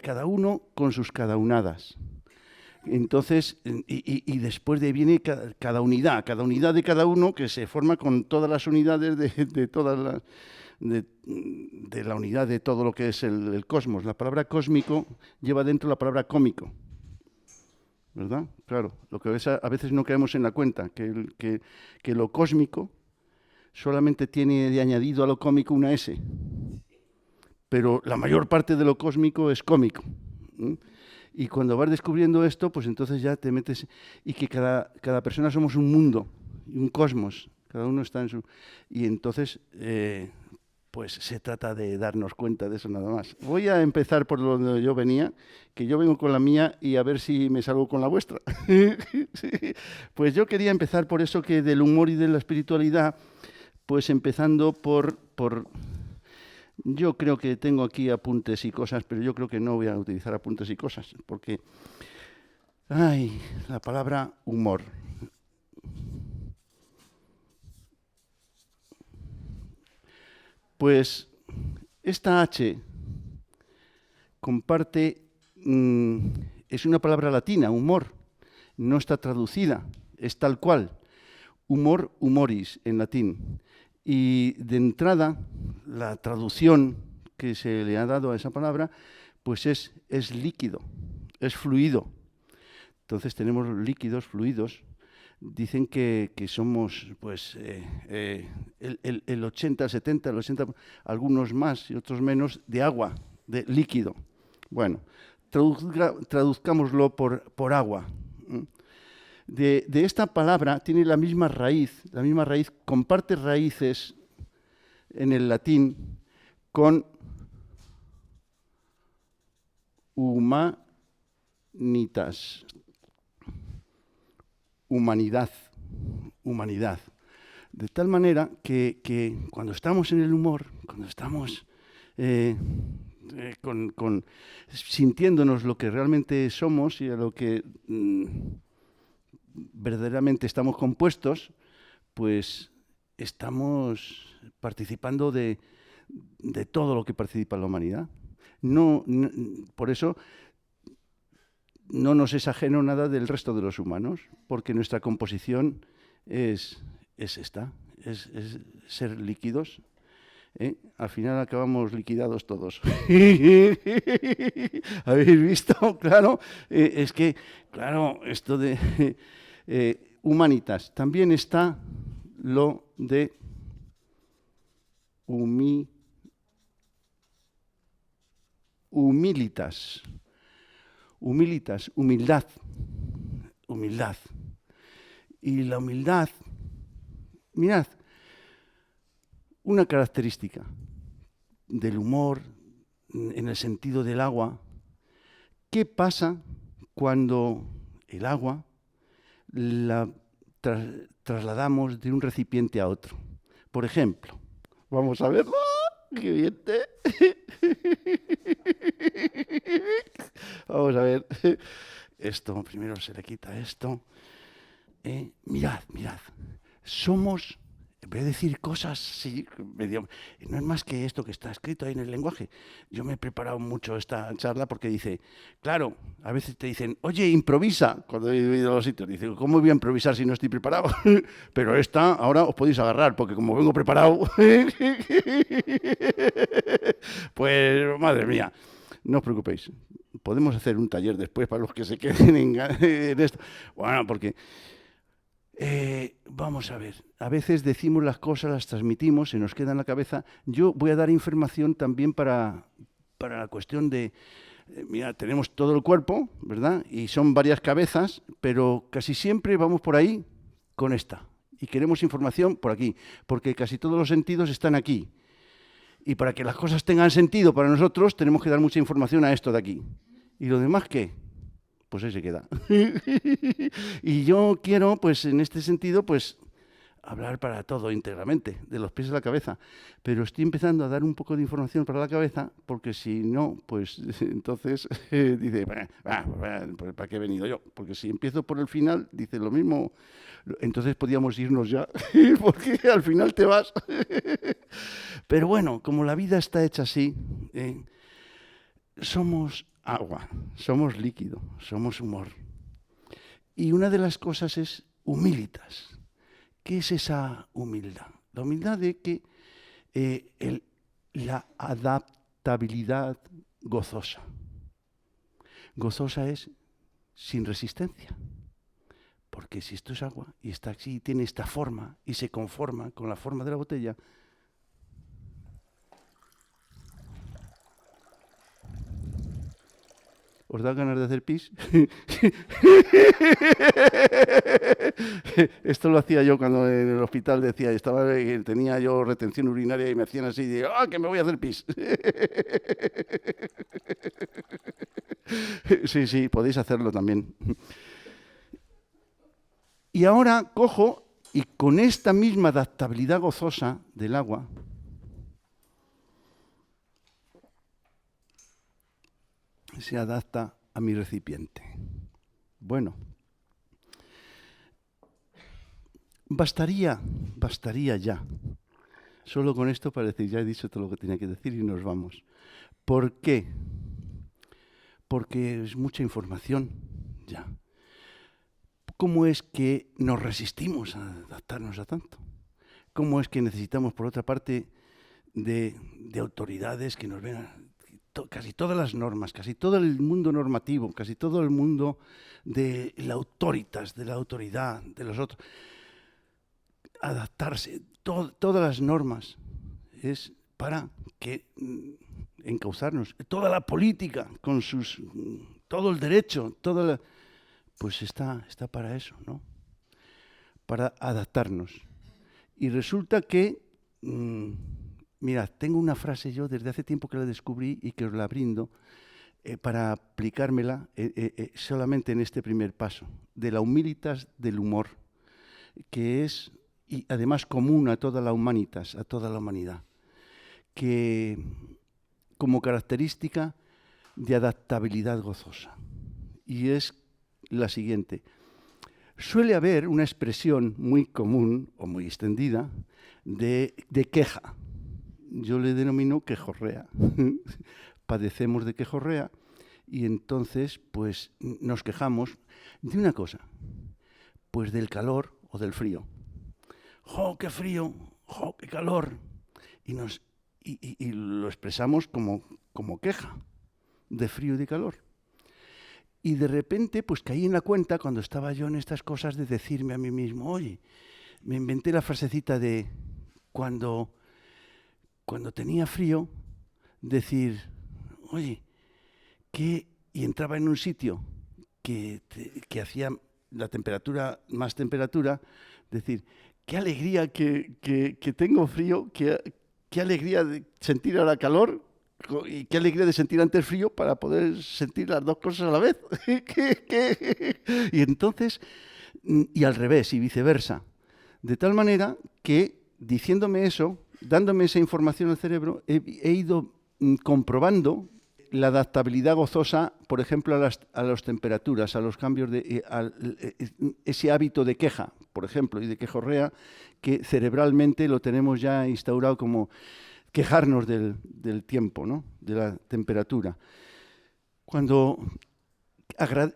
cada uno con sus cadaunadas. Entonces, y después de viene cada unidad de cada uno que se forma con todas las unidades de todas las... De la unidad de todo lo que es el cosmos. La palabra cósmico lleva dentro la palabra cómico, ¿verdad? Claro, lo que a veces no caemos en la cuenta, que lo cósmico solamente tiene de añadido a lo cómico una S, pero la mayor parte de lo cósmico es cómico. Y cuando vas descubriendo esto, pues entonces ya te metes... Y que cada persona somos un mundo, un cosmos, cada uno está en su... Y entonces... pues se trata de darnos cuenta de eso nada más. Voy a empezar por donde yo venía, que yo vengo con la mía y a ver si me salgo con la vuestra. Sí. Pues yo quería empezar por eso que del humor y de la espiritualidad, pues empezando por... Yo creo que tengo aquí apuntes y cosas, pero yo creo que no voy a utilizar apuntes y cosas, porque... Ay, la palabra humor. Pues esta H comparte, es una palabra latina, humor, no está traducida, es tal cual, humor, humoris en latín. Y de entrada, la traducción que se le ha dado a esa palabra, pues es líquido, es fluido. Entonces tenemos líquidos, fluidos. Dicen que somos pues el 80, el 70, el 80, algunos más y otros menos, de agua, de líquido. Bueno, traduzcámoslo por agua. De esta palabra tiene la misma raíz, comparte raíces en el latín con humanitas. Humanidad. De tal manera que cuando estamos en el humor, cuando estamos sintiéndonos lo que realmente somos y a lo que verdaderamente estamos compuestos, pues estamos participando de todo lo que participa la humanidad. Por eso... no nos es ajeno nada del resto de los humanos, porque nuestra composición es esta, es ser líquidos. Al final acabamos liquidados todos. ¿Habéis visto? Claro, es que, claro, esto de humanitas. También está lo de humilitas. Humilitas, humildad. Y la humildad, mirad, una característica del humor en el sentido del agua. ¿Qué pasa cuando el agua la trasladamos de un recipiente a otro? Por ejemplo, vamos a verlo. ¡Qué bien! Vamos a ver. Esto, primero se le quita esto. Mirad. Somos, voy a decir cosas, sí, no es más que esto que está escrito ahí en el lenguaje. Yo me he preparado mucho esta charla porque dice, claro, a veces te dicen, oye, improvisa, cuando he ido a los sitios. Dice, ¿cómo voy a improvisar si no estoy preparado? Pero esta, ahora os podéis agarrar, porque como vengo preparado, pues, madre mía, no os preocupéis. Podemos hacer un taller después para los que se queden en esto. Bueno, porque... vamos a ver, a veces decimos las cosas, las transmitimos, se nos queda en la cabeza. Yo voy a dar información también para la cuestión de, mira, tenemos todo el cuerpo, ¿verdad? Y son varias cabezas, pero casi siempre vamos por ahí con esta. Y queremos información por aquí, porque casi todos los sentidos están aquí. Y para que las cosas tengan sentido para nosotros, tenemos que dar mucha información a esto de aquí. ¿Y lo demás qué? Pues ahí se queda. Y yo quiero, pues en este sentido, pues hablar para todo íntegramente, de los pies a la cabeza. Pero estoy empezando a dar un poco de información para la cabeza, porque si no, pues entonces dice, pues, ¿para qué he venido yo? Porque si empiezo por el final, dice lo mismo. Entonces podíamos irnos ya, porque al final te vas. Pero bueno, como la vida está hecha así, somos agua, somos líquido, somos humor. Y una de las cosas es humilitas. ¿Qué es esa humildad? La humildad de que la adaptabilidad gozosa. Gozosa es sin resistencia. Porque si esto es agua y está así, tiene esta forma y se conforma con la forma de la botella, ¿os da ganas de hacer pis? Esto lo hacía yo cuando en el hospital decía, tenía yo retención urinaria y me hacían así, y digo, ¡ah, que me voy a hacer pis! Sí, sí, podéis hacerlo también. Y ahora cojo y con esta misma adaptabilidad gozosa del agua, se adapta a mi recipiente. Bueno, bastaría ya. Solo con esto para decir, ya he dicho todo lo que tenía que decir y nos vamos. ¿Por qué? Porque es mucha información ya. ¿Cómo es que nos resistimos a adaptarnos a tanto? ¿Cómo es que necesitamos, por otra parte, de autoridades que nos vean casi todas las normas, casi todo el mundo normativo, casi todo el mundo de la autoritas, de la autoridad, de los otros? Adaptarse, todas las normas es para que encauzarnos. Toda la política, con todo el derecho, pues está para eso, ¿no? Para adaptarnos. Y resulta que, mirad, tengo una frase yo desde hace tiempo que la descubrí y que os la brindo para aplicármela solamente en este primer paso, de la humilitas del humor, que es, y además común a toda la humanitas, a toda la humanidad, que como característica de adaptabilidad gozosa. Y es la siguiente. Suele haber una expresión muy común o muy extendida de queja. Yo le denomino quejorrea. Padecemos de quejorrea y entonces pues nos quejamos de una cosa, pues del calor o del frío. ¡Jo, qué frío! ¡Jo, qué calor! Y lo expresamos como queja de frío y de calor. Y de repente, pues caí en la cuenta, cuando estaba yo en estas cosas, de decirme a mí mismo, oye, me inventé la frasecita de cuando tenía frío, decir, oye, y entraba en un sitio que hacía la temperatura, más temperatura, decir, qué alegría que tengo frío, qué alegría de sentir ahora calor, y qué alegría de sentir antes frío para poder sentir las dos cosas a la vez. Y entonces, y al revés, y viceversa. De tal manera que, diciéndome eso, dándome esa información al cerebro, he ido comprobando la adaptabilidad gozosa, por ejemplo, a las temperaturas, a los cambios ese hábito de queja, por ejemplo, y de quejorrea, que cerebralmente lo tenemos ya instaurado como quejarnos del tiempo, ¿no? De la temperatura. Cuando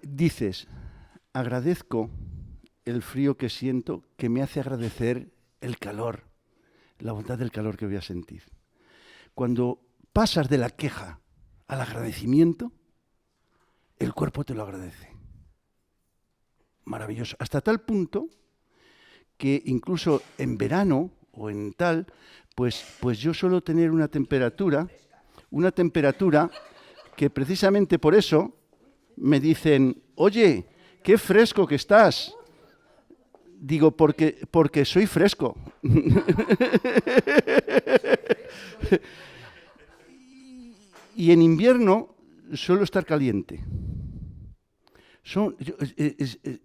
dices, agradezco el frío que siento, que me hace agradecer el calor, la bondad del calor que voy a sentir. Cuando pasas de la queja al agradecimiento, el cuerpo te lo agradece. Maravilloso. Hasta tal punto que incluso en verano o en tal, pues yo suelo tener una temperatura que precisamente por eso me dicen, oye, qué fresco que estás. Digo, porque soy fresco. Y en invierno suelo estar caliente.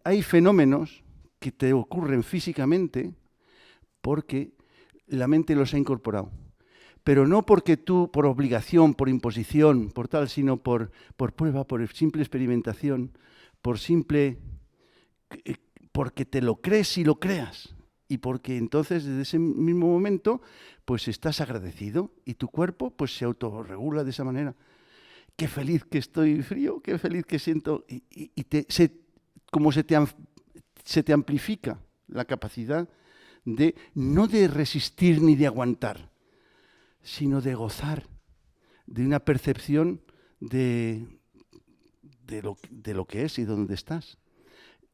Hay fenómenos que te ocurren físicamente porque la mente los ha incorporado. Pero no porque tú, por obligación, por imposición, por tal, sino por prueba, por simple experimentación, porque te lo crees y lo creas. Y porque entonces, desde ese mismo momento, pues estás agradecido y tu cuerpo pues se autorregula de esa manera. qué feliz que estoy frío, qué feliz que siento, como se te amplifica la capacidad de no de resistir ni de aguantar, sino de gozar de una percepción de lo que es y de dónde estás.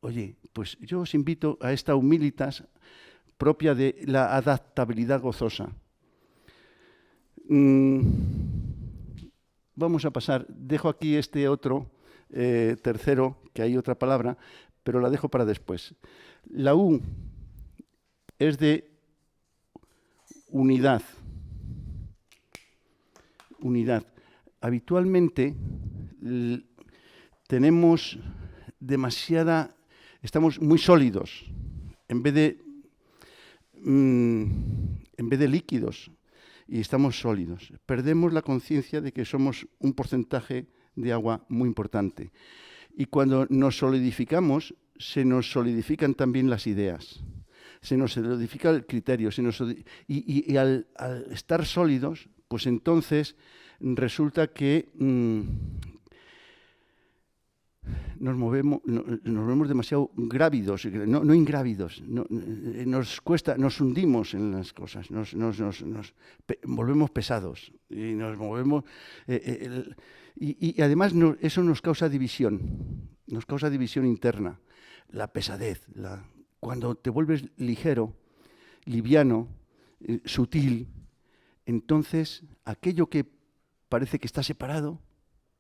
Oye, pues yo os invito a esta humilitas propia de la adaptabilidad gozosa. Vamos a pasar, dejo aquí este otro, tercero, que hay otra palabra, pero la dejo para después. La U es de unidad. Unidad. Habitualmente tenemos estamos muy sólidos en vez de líquidos, y estamos sólidos. Perdemos la conciencia de que somos un porcentaje de agua muy importante. Y cuando nos solidificamos, se nos solidifican también las ideas, se nos solidifica el criterio, y al estar sólidos, pues entonces resulta que nos movemos demasiado grávidos, no ingrávidos, nos cuesta, nos hundimos en las cosas, volvemos pesados y nos movemos, y además eso nos causa división interna, la pesadez, cuando te vuelves ligero, liviano, sutil, entonces aquello que parece que está separado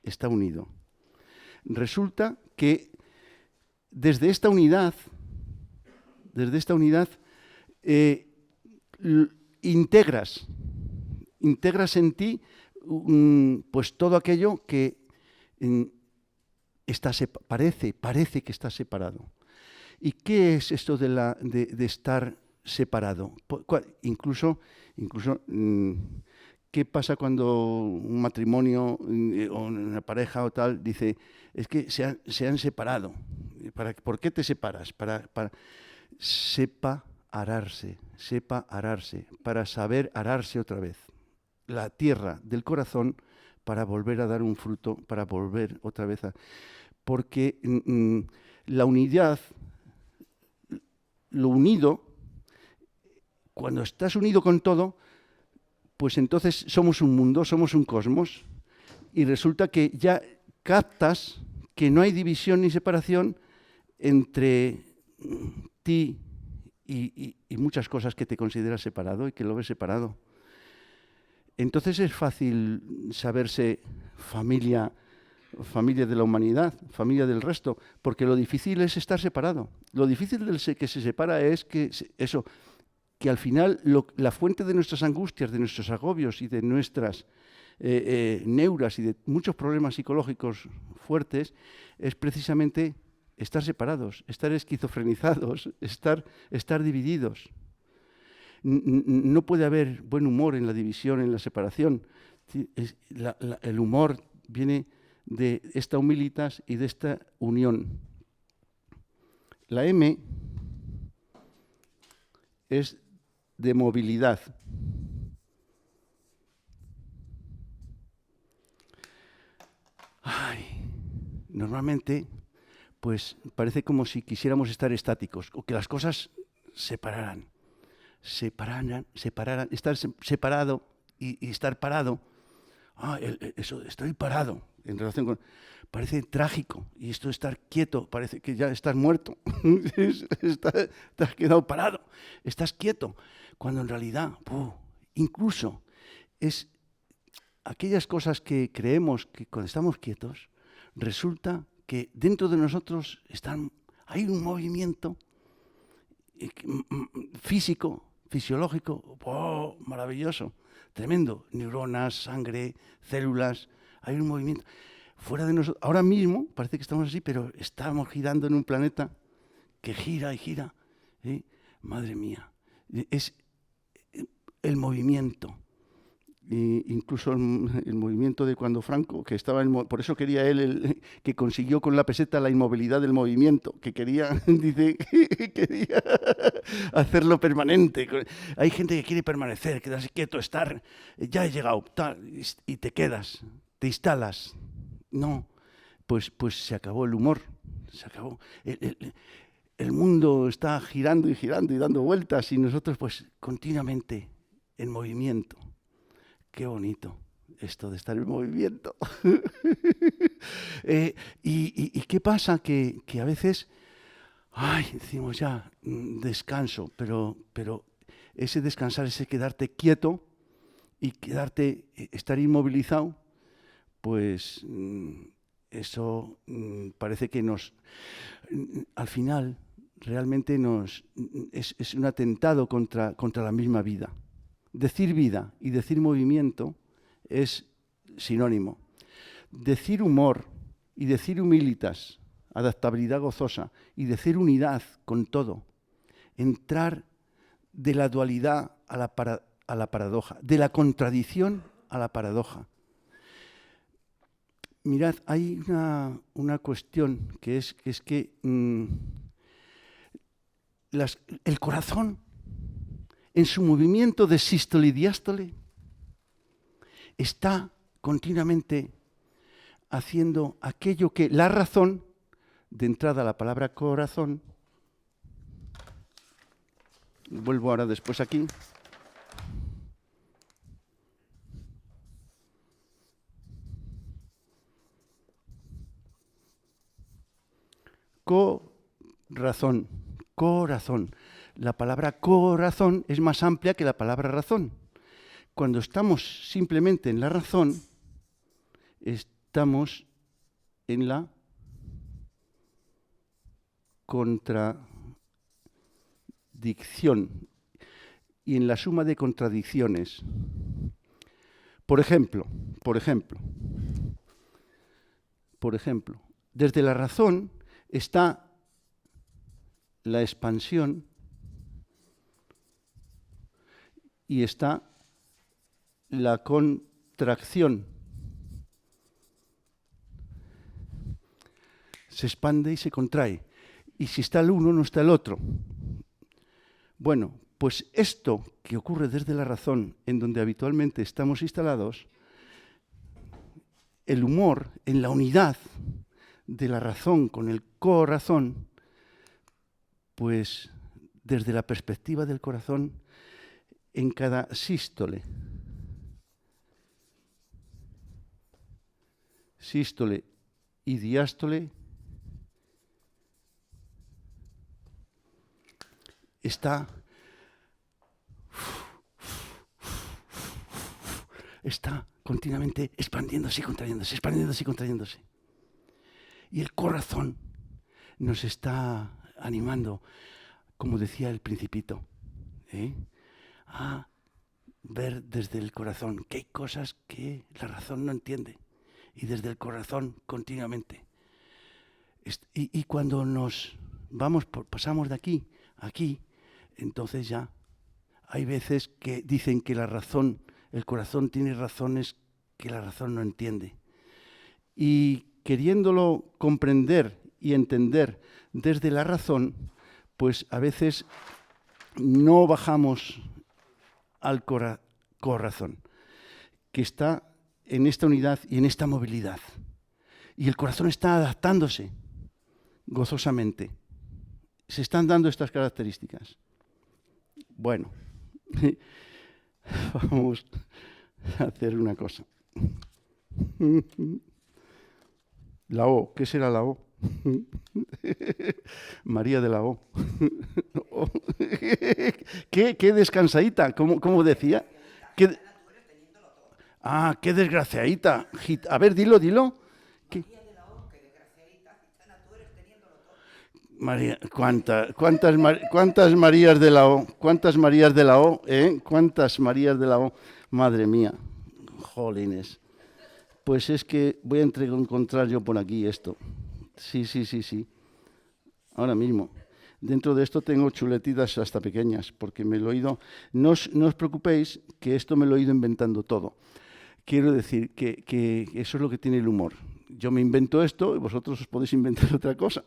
está unido. Resulta que desde esta unidad integras en ti pues todo aquello que parece que está separado. ¿Y qué es esto de estar separado? Incluso ¿qué pasa cuando un matrimonio o una pareja o tal dice, es que se han separado? ¿Por qué te separas? Sepa ararse, para saber ararse otra vez. La tierra del corazón para volver a dar un fruto, para volver otra vez a... Porque la unidad, lo unido, cuando estás unido con todo, pues entonces somos un mundo, somos un cosmos, y resulta que ya captas que no hay división ni separación entre ti y muchas cosas que te consideras separado y que lo ves separado. Entonces es fácil saberse familia de la humanidad, familia del resto, porque lo difícil es estar separado. Lo difícil del que se separa es que al final la fuente de nuestras angustias, de nuestros agobios y de nuestras neuras y de muchos problemas psicológicos fuertes es precisamente estar separados, estar esquizofrenizados, estar divididos. No puede haber buen humor en la división, en la separación. El humor viene de esta humilitas y de esta unión. La M es de movilidad. Normalmente, pues parece como si quisiéramos estar estáticos o que las cosas separaran, estar separado y estar parado. Eso, estoy parado en relación con... Parece trágico, y esto de estar quieto, parece que ya estás muerto, te has quedado parado, estás quieto, cuando en realidad, incluso es aquellas cosas que creemos que cuando estamos quietos, resulta que dentro de nosotros hay un movimiento físico, fisiológico, maravilloso, tremendo, neuronas, sangre, células, hay un movimiento fuera de nosotros. Ahora mismo parece que estamos así, pero estamos girando en un planeta que gira y gira. Madre mía, es el movimiento. Incluso el movimiento de cuando Franco, que estaba por eso quería él, que consiguió con la peseta la inmovilidad del movimiento, que quería, dice, quería hacerlo permanente. Hay gente que quiere permanecer, quedarse quieto, estar, ya he llegado, tal, y te quedas, te instalas. No, pues se acabó el humor, se acabó. El mundo está girando y girando y dando vueltas y nosotros pues continuamente en movimiento. Qué bonito esto de estar en movimiento. ¿Y qué pasa? Que a veces, ay, decimos ya, descanso, pero ese descansar, ese quedarte quieto y estar inmovilizado, pues eso parece que al final, realmente es un atentado contra la misma vida. Decir vida y decir movimiento es sinónimo. Decir humor y decir humilitas, adaptabilidad gozosa, y decir unidad con todo. Entrar de la dualidad a la paradoja, de la contradicción a la paradoja. Mirad, hay una cuestión que es que el corazón, en su movimiento de sístole y diástole, está continuamente haciendo aquello que la razón, de entrada la palabra corazón, vuelvo ahora después aquí, corazón. La palabra corazón es más amplia que la palabra razón. Cuando estamos simplemente en la razón, estamos en la contradicción y en la suma de contradicciones. Por ejemplo, desde la razón está la expansión y está la contracción. Se expande y se contrae. Y si está el uno, no está el otro. Bueno, pues esto que ocurre desde la razón, en donde habitualmente estamos instalados, el humor en la unidad de la razón con el corazón, pues desde la perspectiva del corazón, en cada sístole y diástole está continuamente expandiéndose y contrayéndose, expandiéndose y contrayéndose. Y el corazón nos está animando, como decía el Principito, a ver desde el corazón que hay cosas que la razón no entiende. Y desde el corazón continuamente. Y cuando nos pasamos de aquí a aquí, entonces ya hay veces que dicen que el corazón tiene razones que la razón no entiende. Y queriéndolo comprender y entender desde la razón, pues a veces no bajamos al corazón, que está en esta unidad y en esta movilidad. Y el corazón está adaptándose gozosamente. Se están dando estas características. Bueno, vamos a hacer una cosa. La O, ¿qué será la O? María de la O. ¿Qué descansadita? ¿Cómo decía? ¿Qué... Ah, qué desgraciadita. A ver, dilo. ¿Qué? María, ¿cuántas Marías de la O? ¿Cuántas Marías de la O? ¿Cuántas Marías de la O? Madre mía, jolines. Pues es que voy a encontrar yo por aquí esto. Sí. Ahora mismo. Dentro de esto tengo chuletitas hasta pequeñas, porque me lo he ido... No os preocupéis, que esto me lo he ido inventando todo. Quiero decir que eso es lo que tiene el humor. Yo me invento esto y vosotros os podéis inventar otra cosa.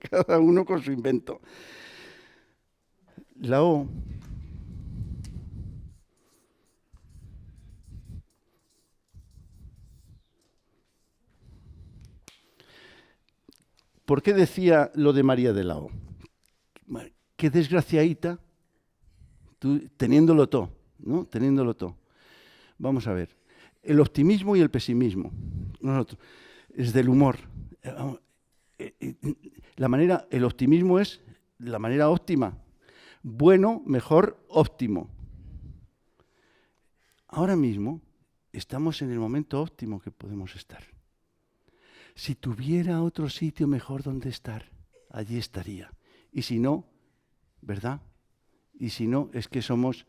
Cada uno con su invento. La O ¿Por qué decía lo de María de Lao? Qué desgraciadita, tú, teniéndolo todo, ¿no? Teniéndolo todo. Vamos a ver. El optimismo y el pesimismo. Nosotros, es del humor. El optimismo es la manera óptima. Bueno, mejor, óptimo. Ahora mismo estamos en el momento óptimo que podemos estar. Si tuviera otro sitio mejor donde estar, allí estaría. Y si no, ¿verdad? Y si no, es que somos,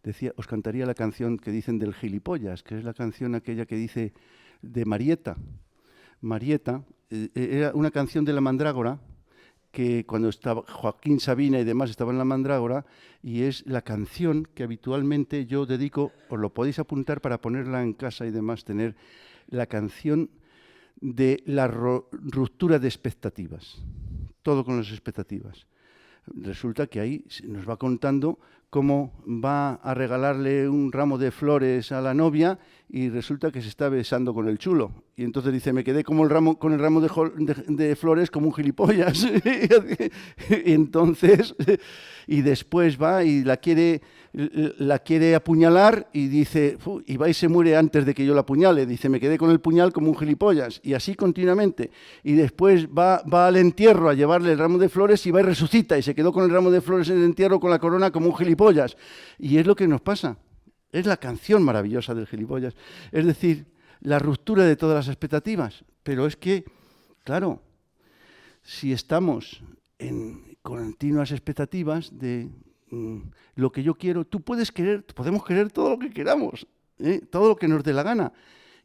decía, os cantaría la canción que dicen del gilipollas, que es la canción aquella que dice de Marieta. Marieta era una canción de La Mandrágora, que cuando estaba Joaquín Sabina y demás estaban en La Mandrágora, y es la canción que habitualmente yo dedico, os lo podéis apuntar para ponerla en casa y demás, tener la canción de la ruptura de expectativas, todo con las expectativas. Resulta que ahí nos va contando cómo va a regalarle un ramo de flores a la novia y resulta que se está besando con el chulo. Y entonces dice, me quedé como con el ramo de flores como un gilipollas. Y entonces, y después va y la quiere apuñalar y dice, y va y se muere antes de que yo la apuñale. Dice, me quedé con el puñal como un gilipollas. Y así continuamente. Y después va al entierro a llevarle el ramo de flores y va y resucita y se quedó con el ramo de flores en el entierro con la corona como un gilipollas. Y es lo que nos pasa. Es la canción maravillosa del gilipollas. Es decir, la ruptura de todas las expectativas. Pero es que, claro, si estamos en continuas expectativas de lo que yo quiero, podemos querer todo lo que queramos, todo lo que nos dé la gana,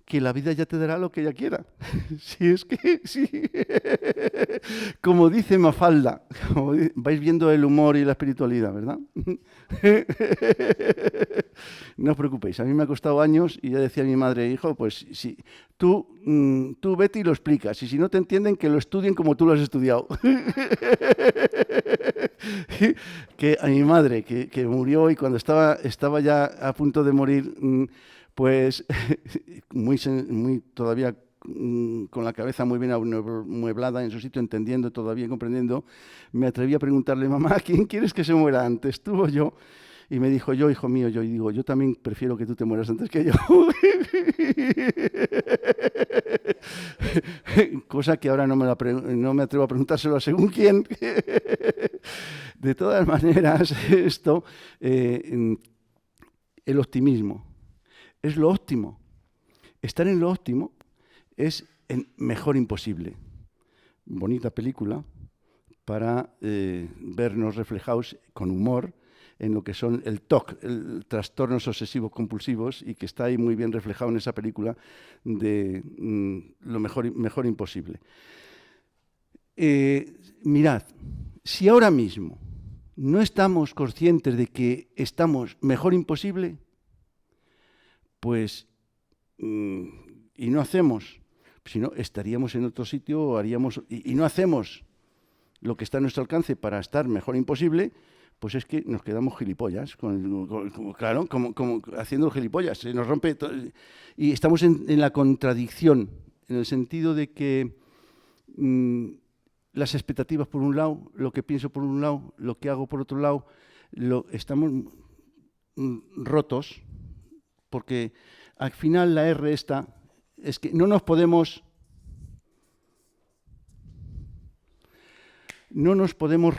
que la vida ya te dará lo que ella quiera. Si es que, sí. Como dice Mafalda, vais viendo el humor y la espiritualidad, ¿verdad? No os preocupéis, a mí me ha costado años y ya decía mi madre, hijo, pues si tú vete y lo explicas, y si no te entienden, que lo estudien como tú lo has estudiado. Que a mi madre, que murió y cuando estaba ya a punto de morir, pues muy todavía con la cabeza muy bien amueblada en su sitio, entendiendo todavía, comprendiendo, me atreví a preguntarle, mamá, ¿quién quieres que se muera antes, tú o yo? Y me dijo, yo, hijo mío, yo. Y digo, yo también prefiero que tú te mueras antes que yo. Cosa que ahora no me atrevo a preguntárselo a según quién. De todas maneras, esto, el optimismo, es lo óptimo. Estar en lo óptimo es el mejor imposible. Bonita película para vernos reflejados con humor en lo que son el TOC, el trastornos obsesivos compulsivos, y que está ahí muy bien reflejado en esa película de lo mejor imposible. Mirad, si ahora mismo no estamos conscientes de que estamos mejor imposible, pues, y no hacemos, si no, estaríamos en otro sitio o haríamos, y no hacemos lo que está a nuestro alcance para estar mejor imposible, pues es que nos quedamos gilipollas, claro, como haciendo gilipollas, se nos rompe todo, y estamos en la contradicción, en el sentido de que las expectativas por un lado, lo que pienso por un lado, lo que hago por otro lado, estamos rotos, porque al final la R esta es que no nos podemos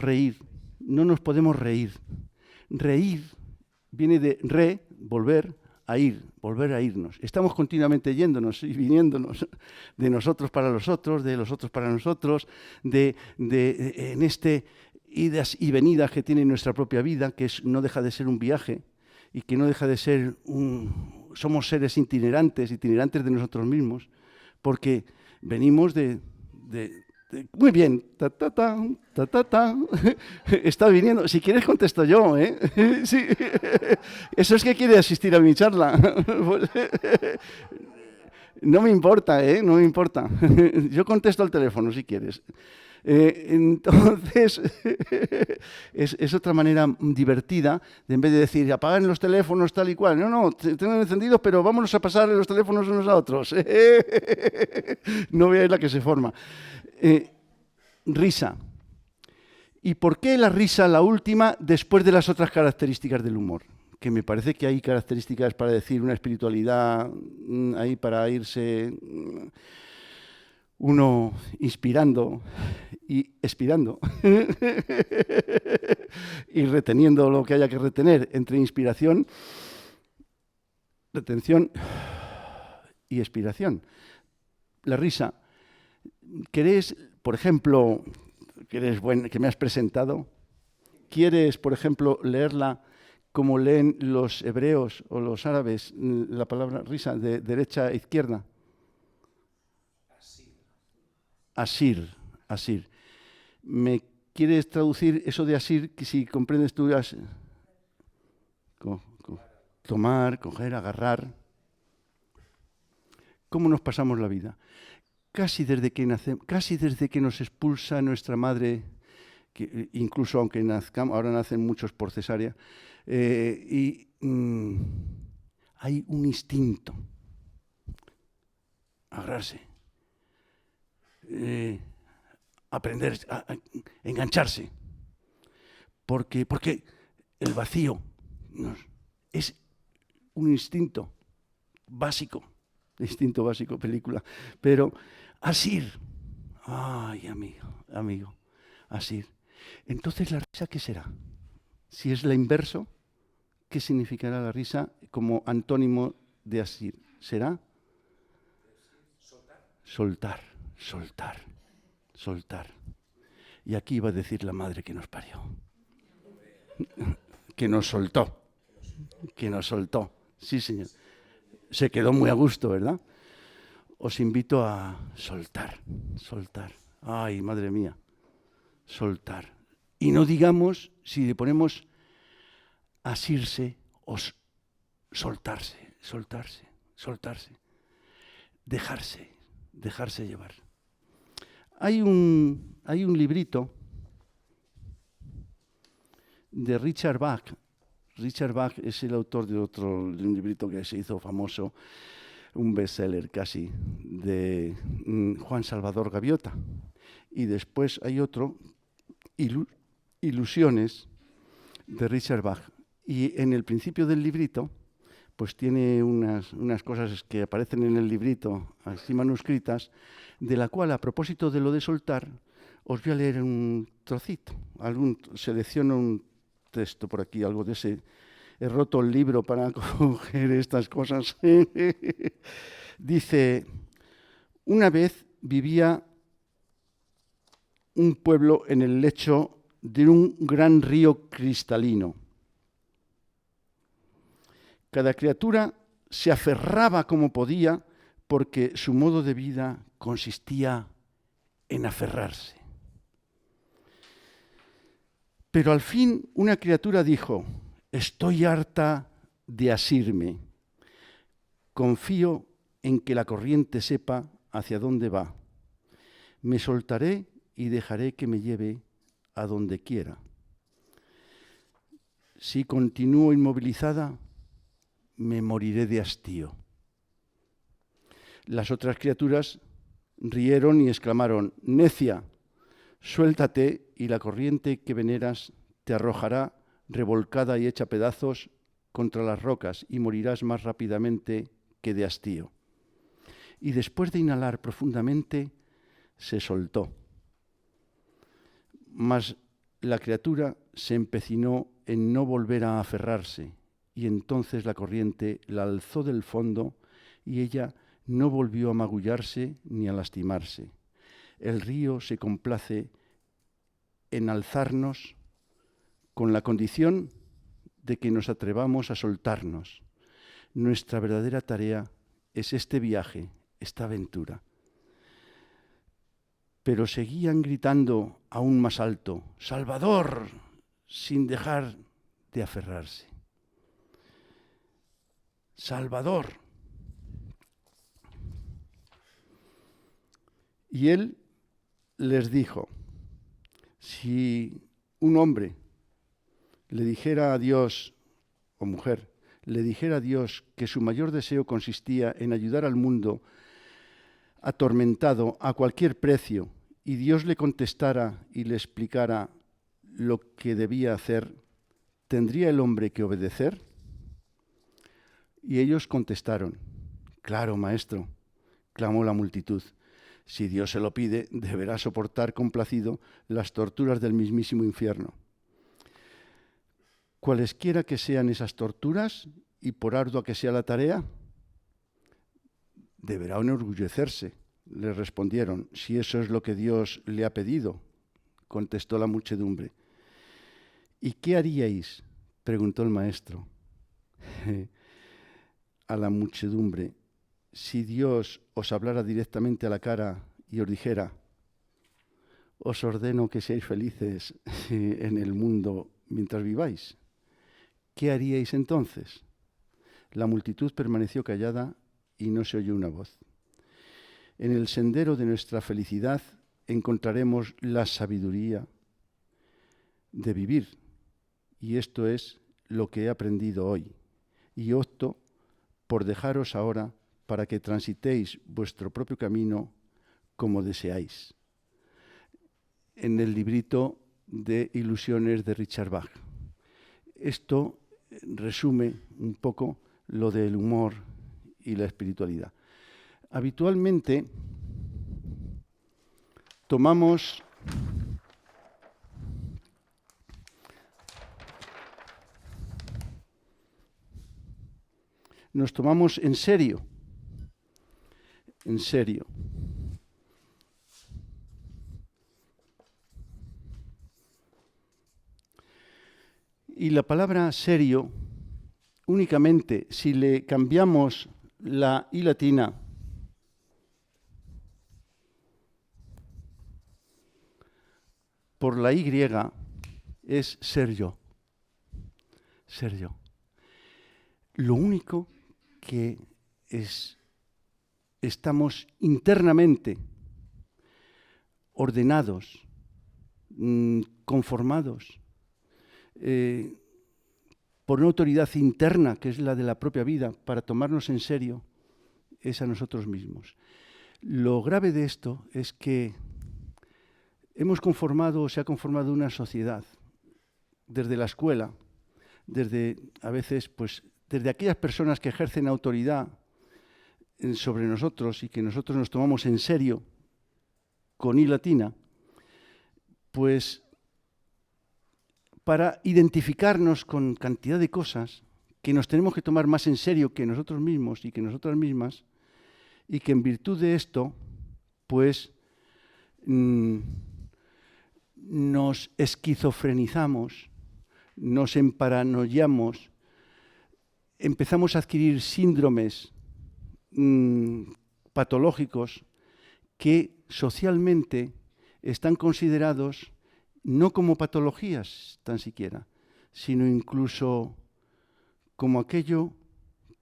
reír. No nos podemos reír. Reír viene de volver a ir, volver a irnos. Estamos continuamente yéndonos y viniéndonos de nosotros para los otros, de los otros para nosotros, en este idas y venidas que tiene nuestra propia vida, que no deja de ser un viaje y que no deja de ser somos seres itinerantes de nosotros mismos, porque venimos muy bien, está viniendo. Si quieres contesto yo, ¿eh? Sí. Eso es que quiere asistir a mi charla. No me importa, ¿eh? No me importa. Yo contesto al teléfono si quieres. Entonces, es otra manera divertida de, en vez de decir, apaguen los teléfonos tal y cual. No, tengan encendidos, pero vámonos a pasar los teléfonos unos a otros. No veáis la que se forma. Risa. ¿Y por qué la risa la última después de las otras características del humor? Que me parece que hay características para decir una espiritualidad ahí para irse uno inspirando y expirando y reteniendo lo que haya que retener entre inspiración, retención y expiración. La risa. ¿Querés, por ejemplo, que me has presentado? ¿Quieres, por ejemplo, leerla como leen los hebreos o los árabes, la palabra risa, de derecha a izquierda? Asir, asir. ¿Me quieres traducir eso de asir, que si comprendes tú, tomar, coger, agarrar? ¿Cómo nos pasamos la vida? Casi desde que nos expulsa nuestra madre, que incluso aunque nazcamos, ahora nacen muchos por cesárea, hay un instinto, agarrarse, aprender, a engancharse, porque el vacío es un instinto básico, película, pero asir, ay, amigo, asir. Entonces, ¿la risa qué será? Si es la inverso, ¿qué significará la risa como antónimo de asir? ¿Será? Soltar, soltar, soltar. Y aquí iba a decir la madre que nos parió. Que nos soltó. Sí, señor. Se quedó muy a gusto, ¿verdad? Os invito a soltar, soltar. Ay, madre mía, soltar. Y no digamos si le ponemos asirse o soltarse, soltarse, soltarse. Dejarse llevar. Hay un librito de Richard Bach. Richard Bach es el autor de un librito que se hizo famoso, un bestseller casi, de Juan Salvador Gaviota. Y después hay otro, Ilusiones, de Richard Bach. Y en el principio del librito, pues tiene unas cosas que aparecen en el librito, así manuscritas, de la cual, a propósito de lo de soltar, os voy a leer un trocito. Selecciono un texto por aquí, algo de ese. He roto el libro para coger estas cosas. Dice, una vez vivía un pueblo en el lecho de un gran río cristalino. Cada criatura se aferraba como podía porque su modo de vida consistía en aferrarse. Pero al fin una criatura dijo, estoy harta de asirme. Confío en que la corriente sepa hacia dónde va. Me soltaré y dejaré que me lleve a donde quiera. Si continúo inmovilizada, me moriré de hastío. Las otras criaturas rieron y exclamaron, necia, suéltate y la corriente que veneras te arrojará revolcada y hecha pedazos contra las rocas y morirás más rápidamente que de hastío. Y después de inhalar profundamente, se soltó. Mas la criatura se empecinó en no volver a aferrarse, y entonces la corriente la alzó del fondo y ella no volvió a magullarse ni a lastimarse. El río se complace en alzarnos con la condición de que nos atrevamos a soltarnos. Nuestra verdadera tarea es este viaje, esta aventura. Pero seguían gritando aún más alto, ¡Salvador!, sin dejar de aferrarse. ¡Salvador! Y él les dijo, si un hombre le dijera a Dios, o mujer, le dijera a Dios que su mayor deseo consistía en ayudar al mundo atormentado a cualquier precio y Dios le contestara y le explicara lo que debía hacer, ¿tendría el hombre que obedecer? Y ellos contestaron, claro, maestro, clamó la multitud. Si Dios se lo pide, deberá soportar complacido las torturas del mismísimo infierno. Cualesquiera que sean esas torturas, y por ardua que sea la tarea, deberá enorgullecerse, le respondieron, si eso es lo que Dios le ha pedido, contestó la muchedumbre. ¿Y qué haríais?, preguntó el maestro a la muchedumbre, si Dios os hablara directamente a la cara y os dijera, os ordeno que seáis felices en el mundo mientras viváis. ¿Qué haríais entonces? La multitud permaneció callada y no se oyó una voz. En el sendero de nuestra felicidad encontraremos la sabiduría de vivir, y esto es lo que he aprendido hoy, y opto por dejaros ahora para que transitéis vuestro propio camino como deseáis. En el librito de Ilusiones de Richard Bach. Esto resume un poco lo del humor y la espiritualidad. Habitualmente nos tomamos en serio. Y la palabra serio, únicamente si le cambiamos la I latina por la Y, es ser yo. Ser yo. Lo único que estamos internamente ordenados, conformados, por una autoridad interna, que es la de la propia vida, para tomarnos en serio, es a nosotros mismos. Lo grave de esto es que se ha conformado una sociedad, desde la escuela, a veces, desde aquellas personas que ejercen autoridad sobre nosotros y que nosotros nos tomamos en serio, con I latina, pues para identificarnos con cantidad de cosas que nos tenemos que tomar más en serio que nosotros mismos y que nosotras mismas, y que en virtud de esto, pues nos esquizofrenizamos, nos emparanoiamos, empezamos a adquirir síndromes patológicos que socialmente están considerados no como patologías tan siquiera, sino incluso como aquello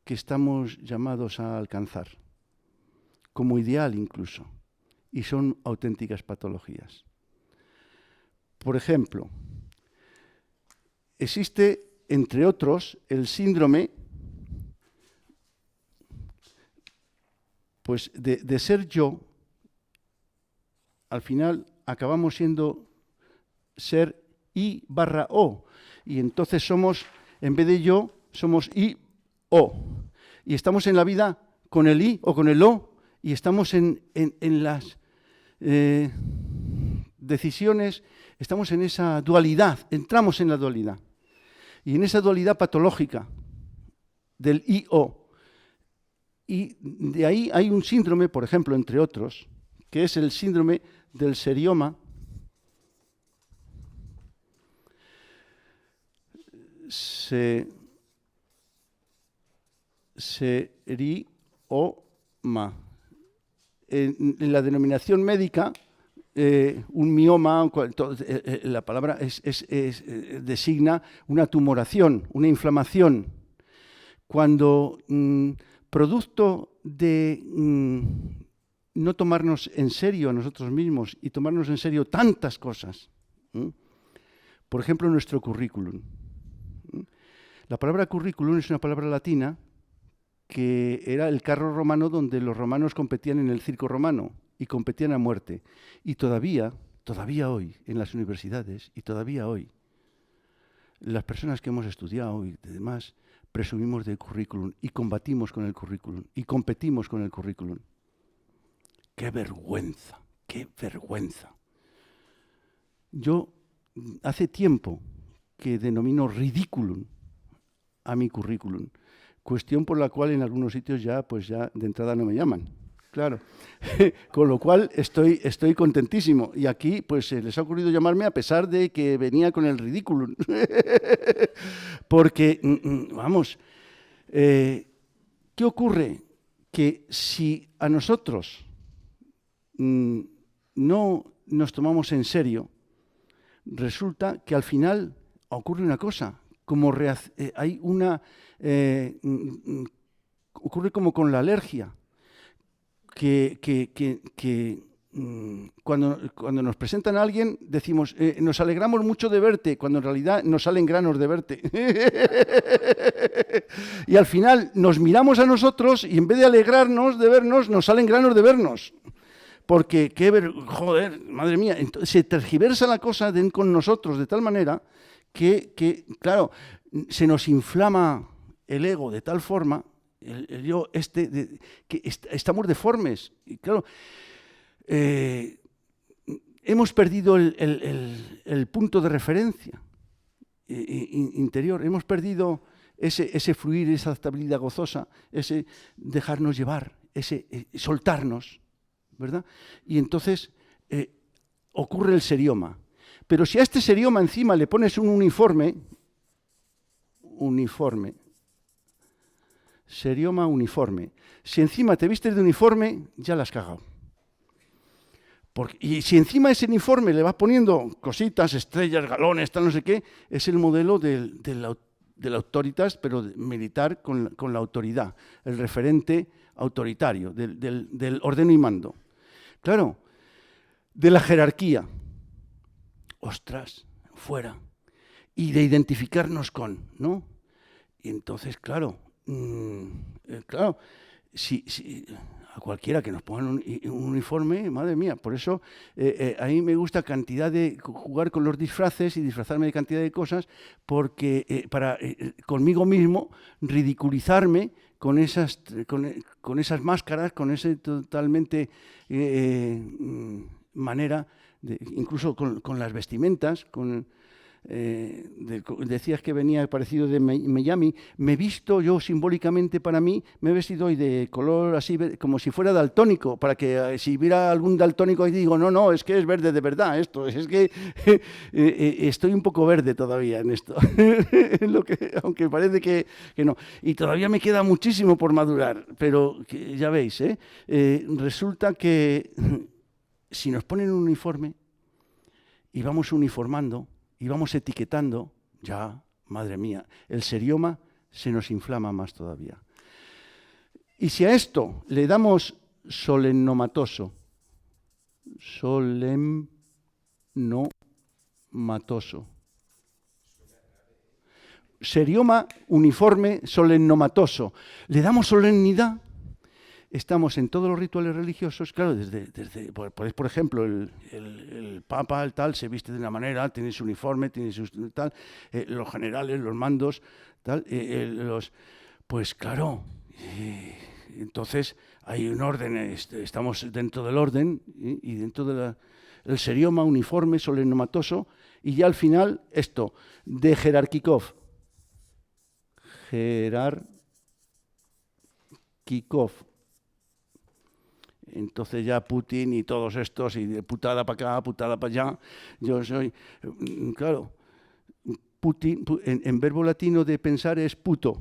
que estamos llamados a alcanzar, como ideal incluso, y son auténticas patologías. Por ejemplo, existe, entre otros, el síndrome de ser yo. Al final acabamos siendo ser I/O, y entonces somos, en vez de yo, somos I/O. Y estamos en la vida con el I o con el O, y estamos en las decisiones, estamos en esa dualidad, entramos en la dualidad. Y en esa dualidad patológica del I/O. Y de ahí hay un síndrome, por ejemplo, entre otros, que es el síndrome del serioma. Serioma. En la denominación médica, un mioma, la palabra designa una tumoración, una inflamación. Cuando producto de no tomarnos en serio a nosotros mismos y tomarnos en serio tantas cosas, por ejemplo, nuestro currículum. La palabra currículum es una palabra latina que era el carro romano donde los romanos competían en el circo romano. y competían a muerte. Y todavía hoy, en las universidades, y todavía hoy, las personas que hemos estudiado y demás, presumimos del currículum y combatimos con el currículum y competimos con el currículum. ¡Qué vergüenza! ¡Qué vergüenza! Yo hace tiempo que denomino ridículum a mi currículum, cuestión por la cual en algunos sitios ya de entrada no me llaman. Claro, con lo cual estoy contentísimo. Y aquí pues les ha ocurrido llamarme a pesar de que venía con el ridículum. Porque, vamos, ¿qué ocurre? Que si a nosotros no nos tomamos en serio, resulta que al final ocurre una cosa, como hay una ocurre como con la alergia, que cuando nos presentan a alguien decimos nos alegramos mucho de verte, cuando en realidad nos salen granos de verte. Y al final nos miramos a nosotros y en vez de alegrarnos de vernos, nos salen granos de vernos. Porque, joder, madre mía, entonces, se tergiversa la cosa con nosotros de tal manera que, claro, se nos inflama el ego de tal forma, el yo que estamos deformes. Y claro, hemos perdido el punto de referencia interior, hemos perdido ese fluir, esa adaptabilidad gozosa, ese dejarnos llevar, ese soltarnos, ¿verdad? Y entonces ocurre el serioma. Pero si a este serioma encima le pones un uniforme, serioma uniforme, si encima te vistes de uniforme, ya la has cagado. Y si encima ese uniforme le vas poniendo cositas, estrellas, galones, tal no sé qué, es el modelo del autoritas, pero militar con la autoridad, el referente autoritario, del ordeno y mando. Claro, de la jerarquía, ostras, fuera, y de identificarnos con, ¿no? Y entonces, claro, si a cualquiera que nos pongan un uniforme, madre mía, por eso a mí me gusta cantidad de jugar con los disfraces y disfrazarme de cantidad de cosas, porque para conmigo mismo ridiculizarme con esas máscaras, con ese totalmente manera, incluso con las vestimentas, decías que venía parecido de Miami, me he visto yo simbólicamente para mí, me he vestido hoy de color así, como si fuera daltónico, para que si hubiera algún daltónico ahí digo, no, es que es verde de verdad esto, es que estoy un poco verde todavía en esto, aunque parece que no. Y todavía me queda muchísimo por madurar, pero ya veis, resulta que si nos ponen un uniforme y vamos uniformando, y vamos etiquetando, ya, madre mía, el serioma se nos inflama más todavía. Y si a esto le damos solemnomatoso, serioma, uniforme, solemnomatoso, le damos solemnidad, estamos en todos los rituales religiosos, claro, por ejemplo, el Papa, el tal, se viste de una manera, tiene su uniforme, tiene su tal, los generales, los mandos, tal, pues claro, entonces hay un orden, estamos dentro del orden y dentro del serioma, uniforme, solemnomatoso, y ya al final esto, de Jerarquikov. Entonces ya Putin y todos estos, y de putada para acá, putada para allá, yo soy, claro, Putin, en verbo latino de pensar es puto,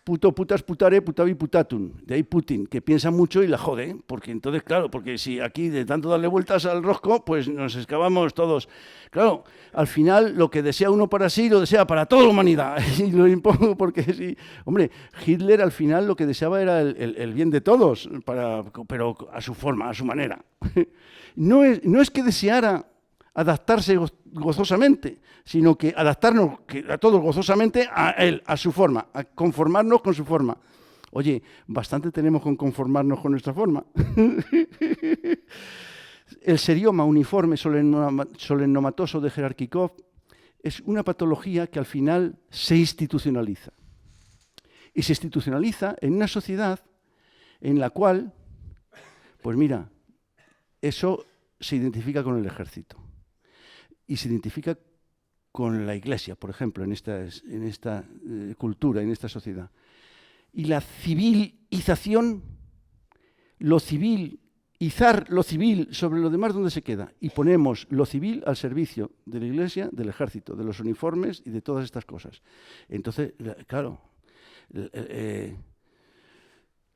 putas, putare, putavi, putatum, de ahí Putin, que piensa mucho y la jode, porque entonces, claro, porque si aquí de tanto darle vueltas al rosco, pues nos excavamos todos. Claro, al final lo que desea uno para sí, lo desea para toda la humanidad, y lo impongo porque sí. Hombre, Hitler al final lo que deseaba era el bien de todos, pero a su forma, a su manera. No es que deseara adaptarse gozosamente, sino que adaptarnos a todos gozosamente a él, a su forma, a conformarnos con su forma. Oye, bastante tenemos con conformarnos con nuestra forma. El serioma uniforme solennomatoso de Jerarkikov es una patología que al final se institucionaliza. Y se institucionaliza en una sociedad en la cual, pues mira, eso se identifica con el ejército y se identifica con la iglesia, por ejemplo, en esta cultura, en esta sociedad. Y la civilización, lo civil, izar lo civil sobre lo demás, ¿dónde se queda? Y ponemos lo civil al servicio de la iglesia, del ejército, de los uniformes y de todas estas cosas. Entonces, claro,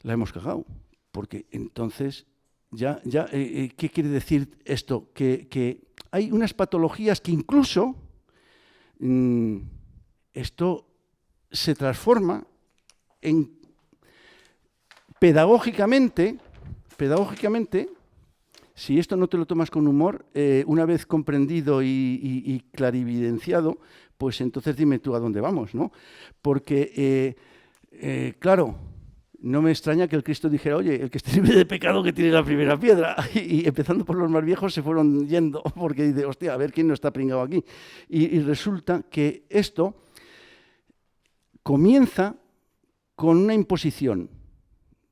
la hemos cagado, porque entonces ¿qué quiere decir esto? Que hay unas patologías que incluso esto se transforma en pedagógicamente, si esto no te lo tomas con humor, una vez comprendido y clarividenciado, pues entonces dime tú a dónde vamos, ¿no? Porque, claro, no me extraña que el Cristo dijera, oye, el que esté libre de pecado que tiene la primera piedra. Y empezando por los más viejos se fueron yendo, porque dice, hostia, a ver quién no está pringado aquí. Y resulta que esto comienza con una imposición.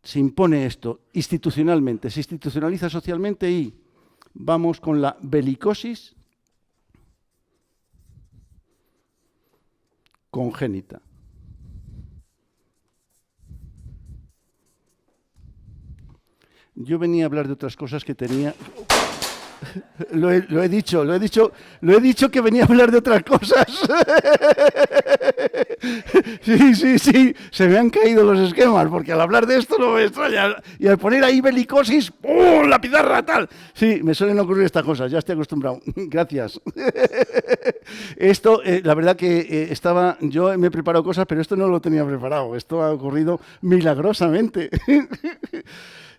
Se impone esto institucionalmente, se institucionaliza socialmente y vamos con la belicosis congénita. Yo venía a hablar de otras cosas que tenía... Lo he dicho que venía a hablar de otras cosas. Sí, se me han caído los esquemas, porque al hablar de esto no me extraña. Y al poner ahí belicosis, ¡pum!, la pizarra, tal. Sí, me suelen ocurrir estas cosas, ya estoy acostumbrado. Gracias. Esto, la verdad que yo me he preparado cosas, pero esto no lo tenía preparado. Esto ha ocurrido milagrosamente.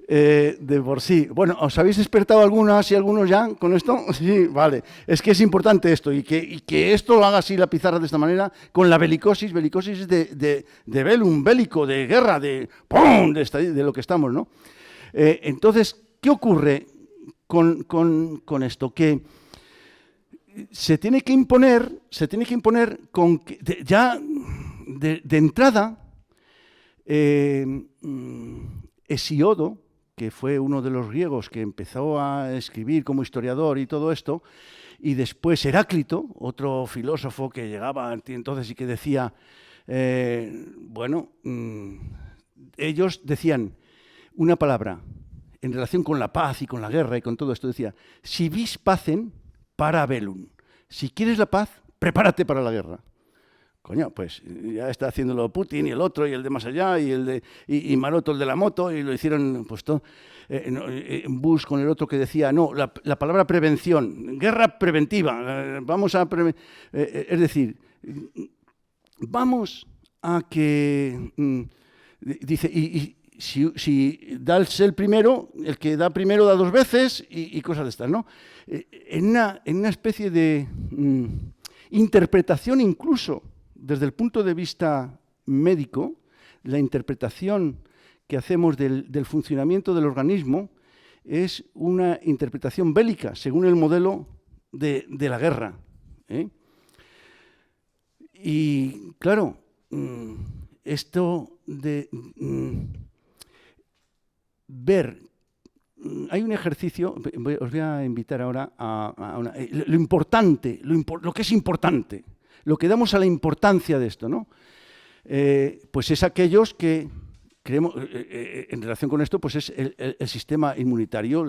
De por sí. Bueno, ¿os habéis despertado algunas y algunos ya con esto? Sí, vale. Es que es importante esto y que esto lo haga así la pizarra de esta manera, con la belicosis. Belicosis es de velum, bélico, de guerra, de ¡pum!, de lo que estamos, ¿no? Entonces, ¿qué ocurre con esto? Que se tiene que imponer con que, ya de entrada, Hesiodo, que fue uno de los griegos que empezó a escribir como historiador y todo esto, y después Heráclito, otro filósofo que llegaba entonces y que decía, ellos decían una palabra en relación con la paz y con la guerra y con todo esto, decía, si vis pacem, para bellum. Si quieres la paz, prepárate para la guerra. Coño, pues ya está haciéndolo Putin y el otro y el de más allá y Maroto, el de la moto, y lo hicieron pues todo. Bush con el otro que decía, no, la palabra prevención, guerra preventiva, es decir, vamos a que, dice, y si da el primero, el que da primero da dos veces y cosas de estas, ¿no? En una especie de interpretación incluso, desde el punto de vista médico, la interpretación que hacemos del funcionamiento del organismo es una interpretación bélica, según el modelo de la guerra. Y claro, esto de ver, hay un ejercicio, os voy a invitar ahora a lo que es importante, lo que damos a la importancia de esto, ¿no? Pues es aquellos que creemos, en relación con esto, pues es el sistema inmunitario,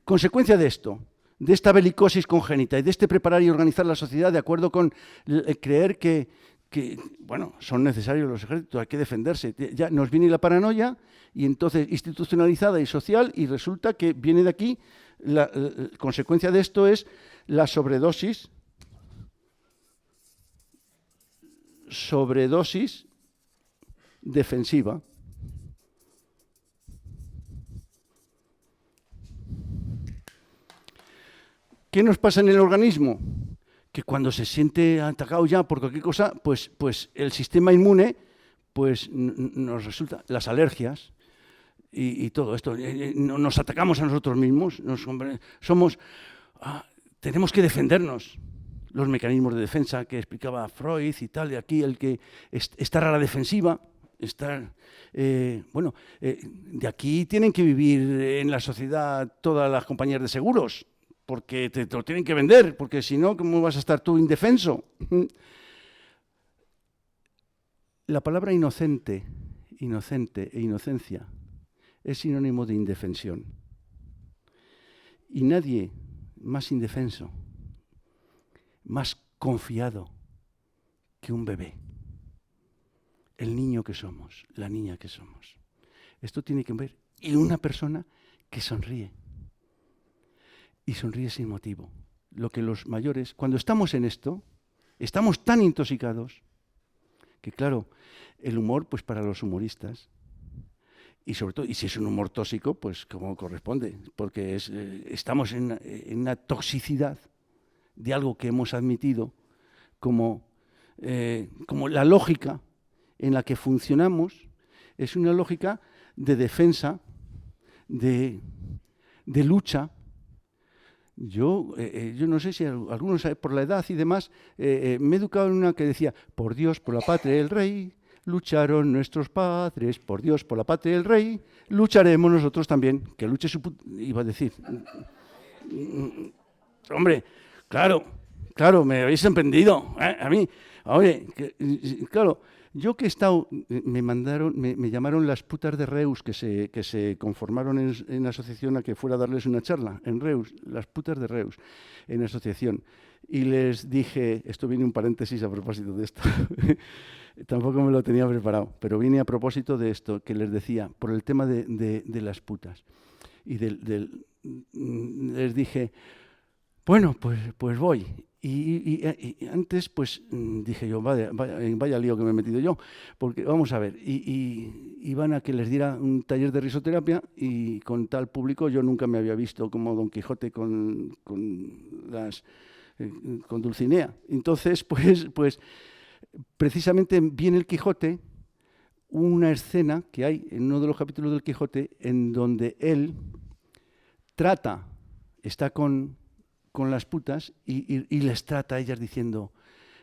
consecuencia de esto, de esta belicosis congénita y de este preparar y organizar la sociedad de acuerdo con creer que, bueno, son necesarios los ejércitos, hay que defenderse. Ya nos viene la paranoia y entonces institucionalizada y social, y resulta que viene de aquí, la consecuencia de esto es la sobredosis defensiva. ¿Qué nos pasa en el organismo? Que cuando se siente atacado ya por cualquier cosa, pues el sistema inmune pues nos resulta, las alergias y todo esto, nos atacamos a nosotros mismos, tenemos que defendernos. Los mecanismos de defensa que explicaba Freud y tal, y aquí el que estar a la defensiva, de aquí tienen que vivir en la sociedad todas las compañías de seguros, porque te lo tienen que vender, porque si no, ¿cómo vas a estar tú indefenso? La palabra inocente e inocencia es sinónimo de indefensión. Y nadie más indefenso, más confiado que un bebé. El niño que somos, la niña que somos. Esto tiene que ver. Y una persona que sonríe. Y sonríe sin motivo. Lo que los mayores, cuando estamos en esto, estamos tan intoxicados que, claro, el humor, pues para los humoristas, y sobre todo, y si es un humor tóxico, pues como corresponde, porque estamos en una toxicidad de algo que hemos admitido como la lógica en la que funcionamos, es una lógica de defensa, de lucha. Yo no sé si algunos, por la edad y demás, me he educado en una que decía, por Dios, por la patria y el rey, lucharon nuestros padres, por Dios, por la patria y el rey, lucharemos nosotros también. Que luche iba a decir. Hombre, claro, me habéis emprendido, a mí. Oye, claro, yo que he estado, me llamaron las putas de Reus, que se conformaron en asociación a que fuera a darles una charla, en Reus, las putas de Reus, en asociación. Y les dije, esto viene un paréntesis a propósito de esto, tampoco me lo tenía preparado, pero viene a propósito de esto, que les decía, por el tema de las putas. Y les dije, bueno, pues voy. Y antes, pues dije yo, vaya lío que me he metido yo, porque vamos a ver, iban a que les diera un taller de risoterapia y con tal público yo nunca me había visto como Don Quijote con Dulcinea. Entonces, pues precisamente viene el Quijote, una escena que hay en uno de los capítulos del Quijote en donde él está con las putas y les trata a ellas diciendo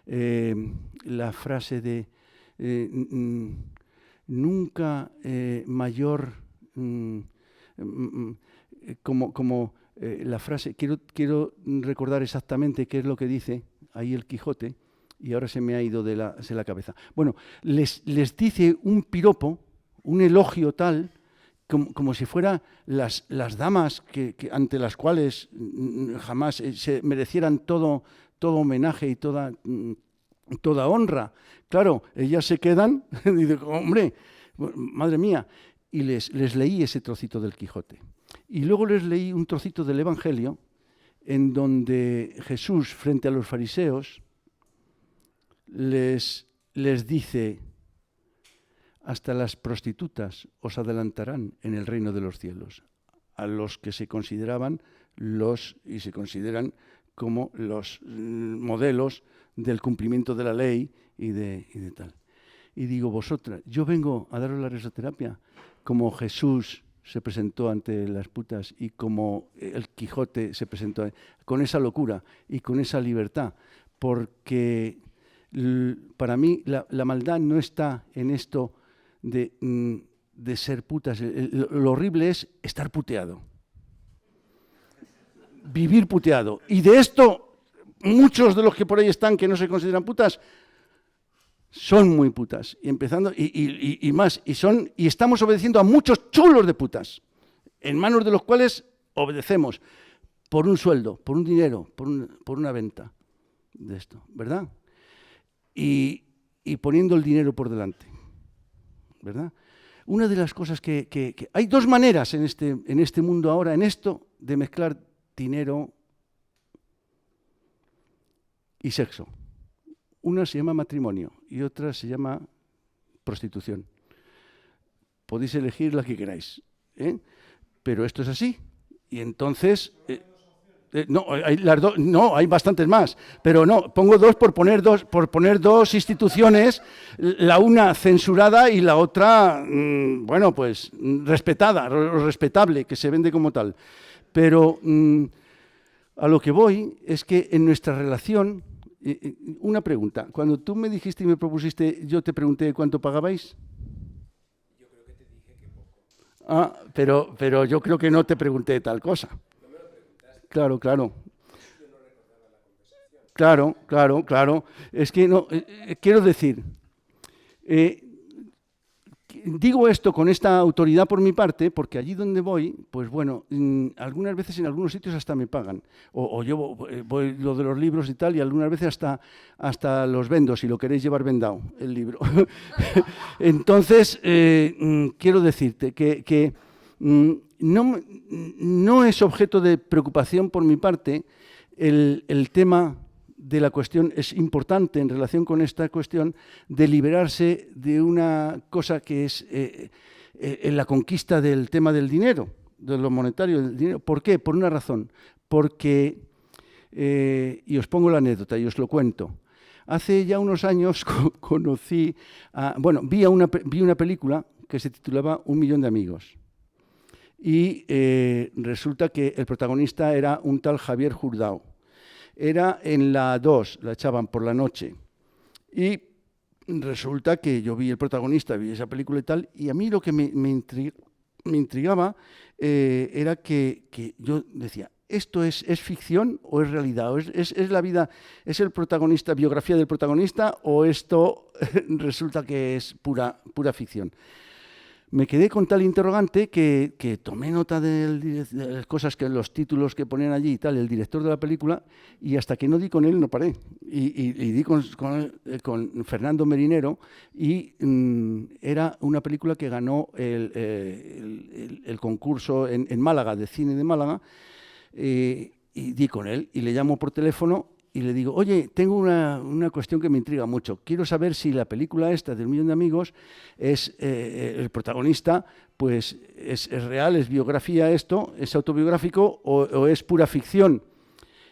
la frase de nunca mayor como la frase, quiero recordar exactamente qué es lo que dice ahí el Quijote y ahora se me ha ido de la cabeza. Bueno, les dice un piropo, un elogio tal, como si fueran las damas que ante las cuales jamás se merecieran todo homenaje y toda honra. Claro, ellas se quedan y dicen, hombre, madre mía. Y les leí ese trocito del Quijote. Y luego les leí un trocito del Evangelio en donde Jesús, frente a los fariseos, les dice: hasta las prostitutas os adelantarán en el reino de los cielos, a los que se consideraban y se consideran como los modelos del cumplimiento de la ley y de tal. Y digo, vosotras, yo vengo a daros la risoterapia como Jesús se presentó ante las putas y como el Quijote se presentó, con esa locura y con esa libertad, porque para mí la maldad no está en esto de ser putas. Lo horrible es estar puteado. Vivir puteado. Y de esto, muchos de los que por ahí están que no se consideran putas, son muy putas. Y empezando, y más, y estamos obedeciendo a muchos chulos de putas, en manos de los cuales obedecemos por un sueldo, por un dinero, por una venta de esto, ¿verdad? Y poniendo el dinero por delante, ¿verdad? Una de las cosas que hay dos maneras en este mundo ahora, en esto, de mezclar dinero y sexo. Una se llama matrimonio y otra se llama prostitución. Podéis elegir la que queráis, ¿eh? Pero esto es así. Y entonces, No, no, hay bastantes más, pero no, pongo dos por poner dos instituciones, la una censurada y la otra, bueno, pues respetada, respetable, que se vende como tal. Pero a lo que voy es que en nuestra relación, una pregunta, cuando tú me dijiste y me propusiste, yo te pregunté cuánto pagabais. Yo creo que te dije que poco. Ah, pero yo creo que no te pregunté tal cosa. No me lo preguntaste. Claro, claro. Yo no recordaba la conversación. Claro, claro, claro. Es que no, quiero decir, eh, digo esto con esta autoridad por mi parte, porque allí donde voy, pues bueno, algunas veces en algunos sitios hasta me pagan. O yo voy lo de los libros y tal, y algunas veces hasta los vendo, si lo queréis llevar vendado, el libro. Entonces, quiero decirte que no es objeto de preocupación por mi parte el tema de la cuestión. Es importante en relación con esta cuestión de liberarse de una cosa que es la conquista del tema del dinero, de lo monetario, del dinero. ¿Por qué? Por una razón. Porque, y os pongo la anécdota y os lo cuento. Hace ya unos años vi una película que se titulaba Un millón de amigos. Y resulta que el protagonista era un tal Javier Jurdao. Era en la 2, la echaban por la noche. Y resulta que yo vi el protagonista, vi esa película y tal, y a mí lo que me intrigaba era que yo decía, ¿esto es ficción o es realidad? ¿O es la vida, es el protagonista, biografía del protagonista, o esto resulta que es pura ficción? Me quedé con tal interrogante que tomé nota de las cosas, los títulos que ponían allí y tal, el director de la película, y hasta que no di con él no paré. Y di con Fernando Merinero, y era una película que ganó el concurso en Málaga, de cine de Málaga, y di con él y le llamo por teléfono. Y le digo, oye, tengo una cuestión que me intriga mucho. Quiero saber si la película esta del millón de amigos es el protagonista, pues es real, es biografía esto, es autobiográfico o es pura ficción.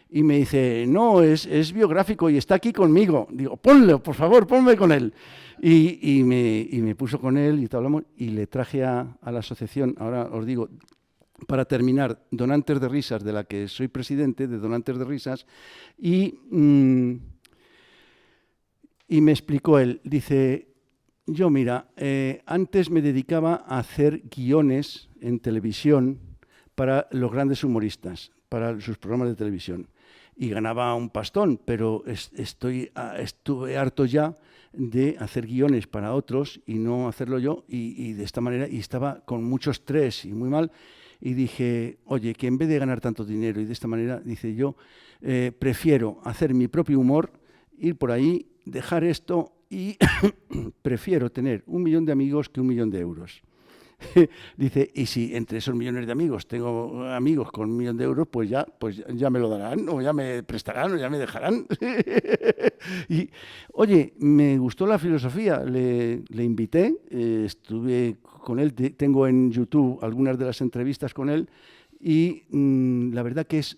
Y me dice, no, es biográfico y está aquí conmigo. Digo, ponlo, por favor, ponme con él. Y me puso con él y hablamos y le traje a la asociación, ahora os digo, para terminar, Donantes de Risas, de la que soy presidente, de Donantes de Risas, y me explicó él, dice, yo mira, antes me dedicaba a hacer guiones en televisión para los grandes humoristas, para sus programas de televisión, y ganaba un pastón, pero estuve harto ya de hacer guiones para otros y no hacerlo yo, y de esta manera, y estaba con mucho estrés y muy mal. Y dije, oye, que en vez de ganar tanto dinero y de esta manera, dice yo, prefiero hacer mi propio humor, ir por ahí, dejar esto y prefiero tener 1 millón de amigos que 1 millón de euros. Dice, y si entre esos millones de amigos tengo amigos con 1 millón de euros, pues ya me lo darán, o ya me prestarán, o ya me dejarán. Y, oye, me gustó la filosofía, le invité, estuve con él, tengo en YouTube algunas de las entrevistas con él, y la verdad que es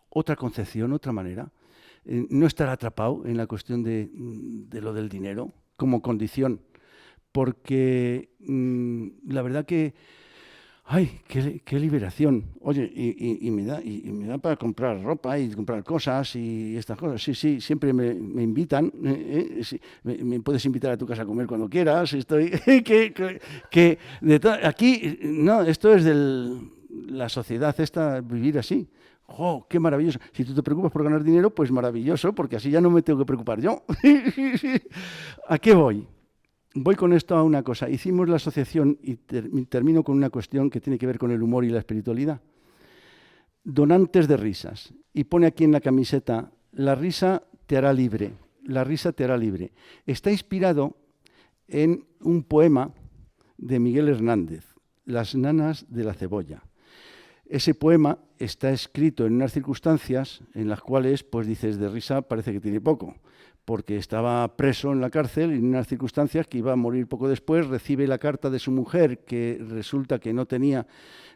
otra concepción, otra manera. No estar atrapado en la cuestión de lo del dinero como condición. Porque la verdad que, ¡ay, qué liberación! Oye, y me da para comprar ropa y comprar cosas y estas cosas. Sí, siempre me invitan. Sí, me puedes invitar a tu casa a comer cuando quieras. Estoy aquí, no, esto es de la sociedad esta, vivir así. ¡Oh, qué maravilloso! Si tú te preocupas por ganar dinero, pues maravilloso, porque así ya no me tengo que preocupar yo. ¿A qué voy? Voy con esto a una cosa. Hicimos la asociación y termino con una cuestión que tiene que ver con el humor y la espiritualidad. Donantes de Risas. Y pone aquí en la camiseta, la risa te hará libre. La risa te hará libre. Está inspirado en un poema de Miguel Hernández, Las nanas de la cebolla. Ese poema está escrito en unas circunstancias en las cuales, pues dices, de risa parece que tiene poco. porque estaba preso en la cárcel en unas circunstancias que iba a morir poco después, recibe la carta de su mujer, que resulta que no tenía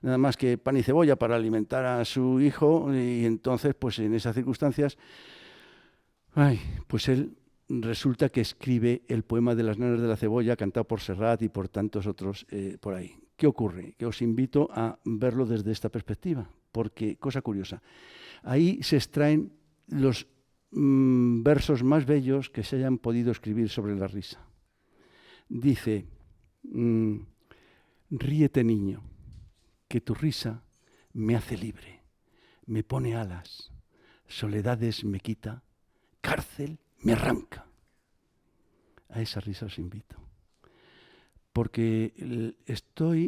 nada más que pan y cebolla para alimentar a su hijo, y entonces, pues en esas circunstancias, pues él resulta que escribe el poema de las nanas de la cebolla, cantado por Serrat y por tantos otros por ahí. ¿Qué ocurre? Que os invito a verlo desde esta perspectiva, porque, cosa curiosa, ahí se extraen los versos más bellos que se hayan podido escribir sobre la risa. Dice, ríete niño, que tu risa me hace libre, me pone alas, soledades me quita, cárcel me arranca. A esa risa os invito. Porque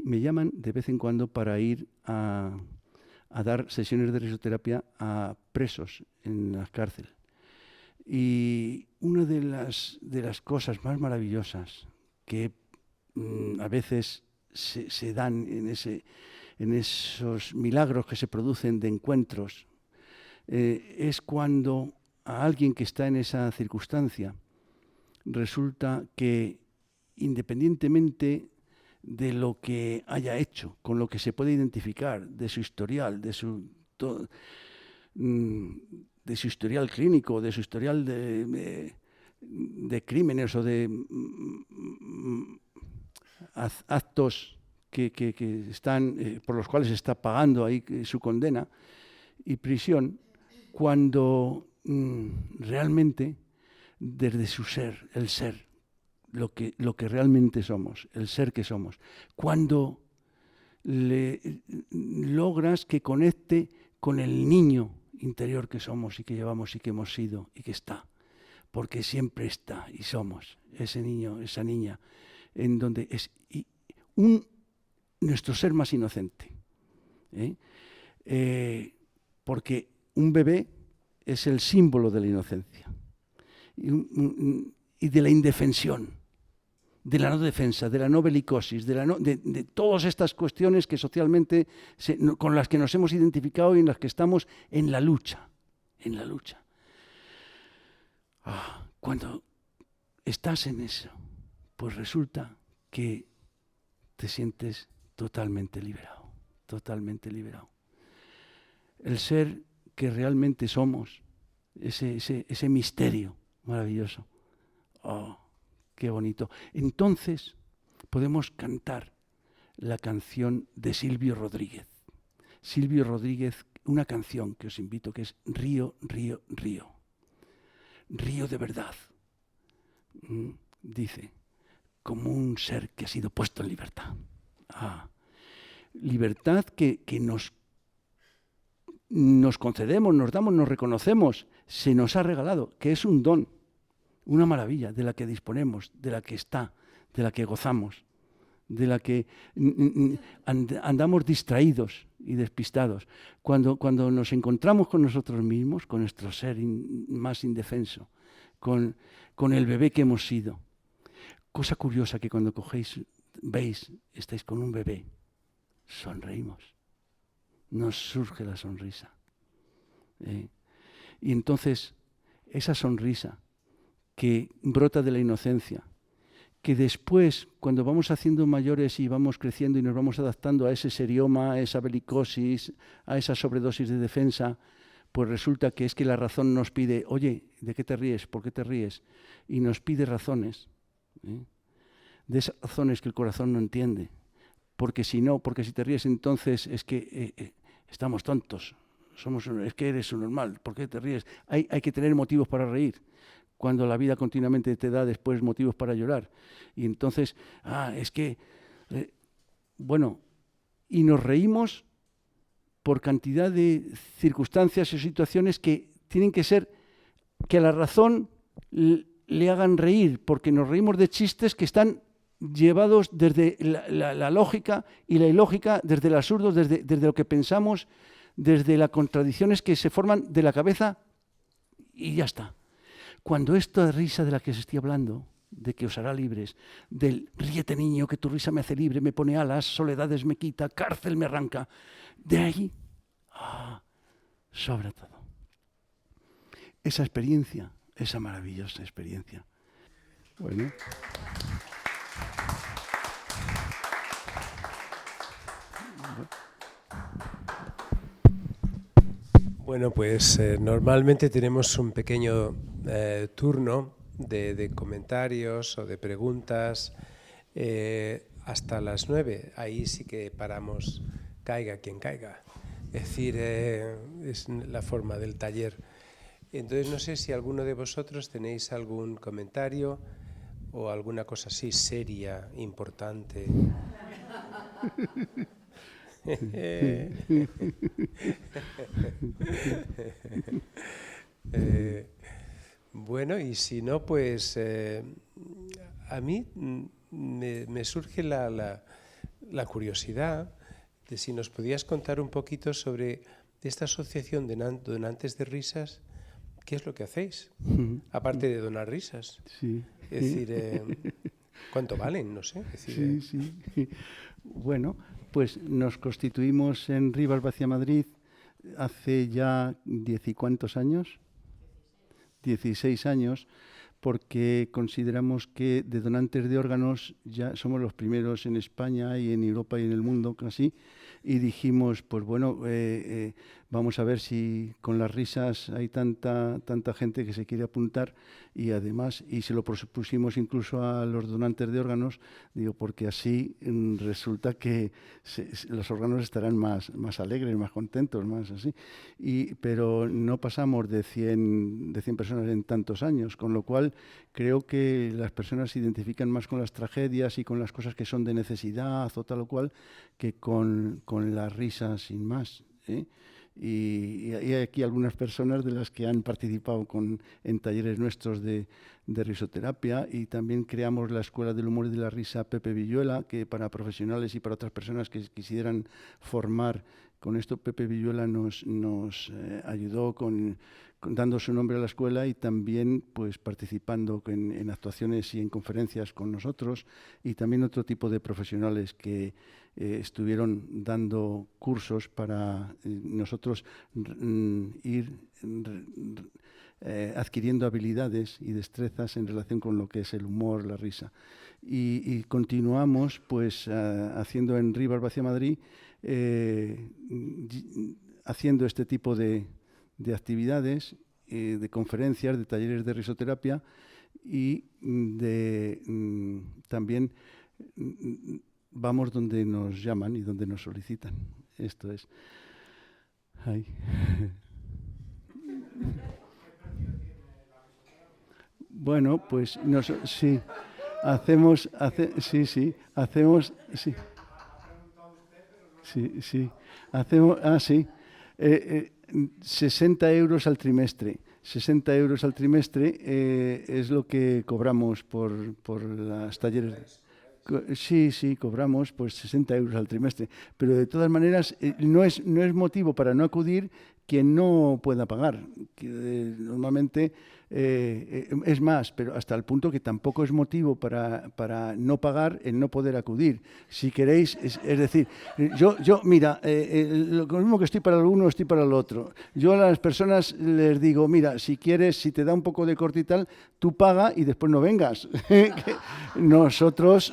me llaman de vez en cuando para ir a dar sesiones de risoterapia a presos en la cárcel. Y una de las cosas más maravillosas que a veces se dan en esos milagros que se producen de encuentros es cuando a alguien que está en esa circunstancia resulta que, independientemente de lo que haya hecho, con lo que se puede identificar, de su historial, de su historial clínico, de su historial de crímenes o de actos que están, por los cuales se está pagando ahí su condena y prisión, cuando realmente desde su ser, el ser, lo que realmente somos, el ser que somos, cuando logras que conecte con el niño interior que somos y que llevamos y que hemos sido y que está, porque siempre está y somos ese niño, esa niña, en donde es nuestro ser más inocente. Porque un bebé es el símbolo de la inocencia y de la indefensión, de la no defensa, de la no belicosis, de todas estas cuestiones que socialmente con las que nos hemos identificado y en las que estamos en la lucha. Cuando estás en eso, pues resulta que te sientes totalmente liberado. El ser que realmente somos, ese misterio maravilloso. ¡Oh, qué bonito! Entonces podemos cantar la canción de Silvio Rodríguez. Silvio Rodríguez, una canción que os invito, que es Río, río, río. Río de verdad. Dice, como un ser que ha sido puesto en libertad. Libertad que nos concedemos, nos damos, nos reconocemos, se nos ha regalado, que es un don, una maravilla de la que disponemos, de la que está, de la que gozamos, de la que andamos distraídos y despistados. Cuando nos encontramos con nosotros mismos, con nuestro ser más indefenso, con el bebé que hemos sido. Cosa curiosa que cuando veis, estáis con un bebé, sonreímos. Nos surge la sonrisa. Y entonces, esa sonrisa que brota de la inocencia, que después, cuando vamos haciendo mayores y vamos creciendo y nos vamos adaptando a ese serioma, a esa belicosis, a esa sobredosis de defensa, pues resulta que es que la razón nos pide, oye, ¿de qué te ríes? ¿Por qué te ríes? Y nos pide razones, de esas razones que el corazón no entiende. Porque si te ríes entonces es que estamos tontos, es que eres un normal, ¿por qué te ríes? Hay que tener motivos para reír, cuando la vida continuamente te da después motivos para llorar. Y entonces, y nos reímos por cantidad de circunstancias y situaciones que tienen que ser, que a la razón le hagan reír, porque nos reímos de chistes que están llevados desde la lógica y la ilógica, desde el absurdo, desde lo que pensamos, desde las contradicciones que se forman de la cabeza y ya está. Cuando esta risa de la que os estoy hablando, de que os hará libres, del ríete niño, que tu risa me hace libre, me pone alas, soledades me quita, cárcel me arranca, de ahí, sobra todo. Esa experiencia esa maravillosa experiencia. Bueno. Bueno, pues normalmente tenemos un pequeño turno de comentarios o de preguntas hasta las 9. Ahí sí que paramos, caiga quien caiga. Es decir, es la forma del taller. Entonces no sé si alguno de vosotros tenéis algún comentario o alguna cosa así seria, importante. Bueno, y si no, pues a mí me surge la curiosidad de si nos podías contar un poquito sobre esta asociación de donantes de risas. ¿Qué es lo que hacéis? Aparte de donar risas. Sí. Es decir, ¿cuánto valen? No sé. Es decir, Sí. Bueno, pues nos constituimos en Rivas Vacia Madrid hace ya 10 y cuántos años, 16 años, porque consideramos que de donantes de órganos ya somos los primeros en España y en Europa y en el mundo casi, y dijimos, pues bueno, vamos a ver si con las risas hay tanta gente que se quiere apuntar, y además, y se lo propusimos incluso a los donantes de órganos, digo, porque así resulta que los órganos estarán más alegres, más contentos, más así, pero no pasamos de 100 personas en tantos años, con lo cual creo que las personas se identifican más con las tragedias y con las cosas que son de necesidad o tal o cual, que con las risas sin más, ¿eh? Y hay aquí algunas personas de las que han participado en talleres nuestros de risoterapia, y también creamos la Escuela del Humor y de la Risa Pepe Villuela, que para profesionales y para otras personas que quisieran formar con esto, Pepe Villuela nos ayudó dando su nombre a la escuela, y también pues participando en actuaciones y en conferencias con nosotros, y también otro tipo de profesionales que estuvieron dando cursos para nosotros ir adquiriendo habilidades y destrezas en relación con lo que es el humor, la risa. Y continuamos pues haciendo en Rivas Vacia Madrid, haciendo este tipo de actividades, de conferencias, de talleres de risoterapia, y también vamos donde nos llaman y donde nos solicitan. Esto es. Ay. Bueno, pues sí, hacemos, sí, hacemos, sí, 60 euros al trimestre. 60 euros al trimestre es lo que cobramos por las talleres. Sí, cobramos pues 60 euros al trimestre, pero de todas maneras no es motivo para no acudir quien no pueda pagar. Normalmente es más, pero hasta el punto que tampoco es motivo para no pagar el no poder acudir. Si queréis, es decir, yo mira, lo mismo que estoy para el uno, estoy para el otro. Yo a las personas les digo, mira, si quieres, si te da un poco de corte y tal, tú paga y después no vengas. Nosotros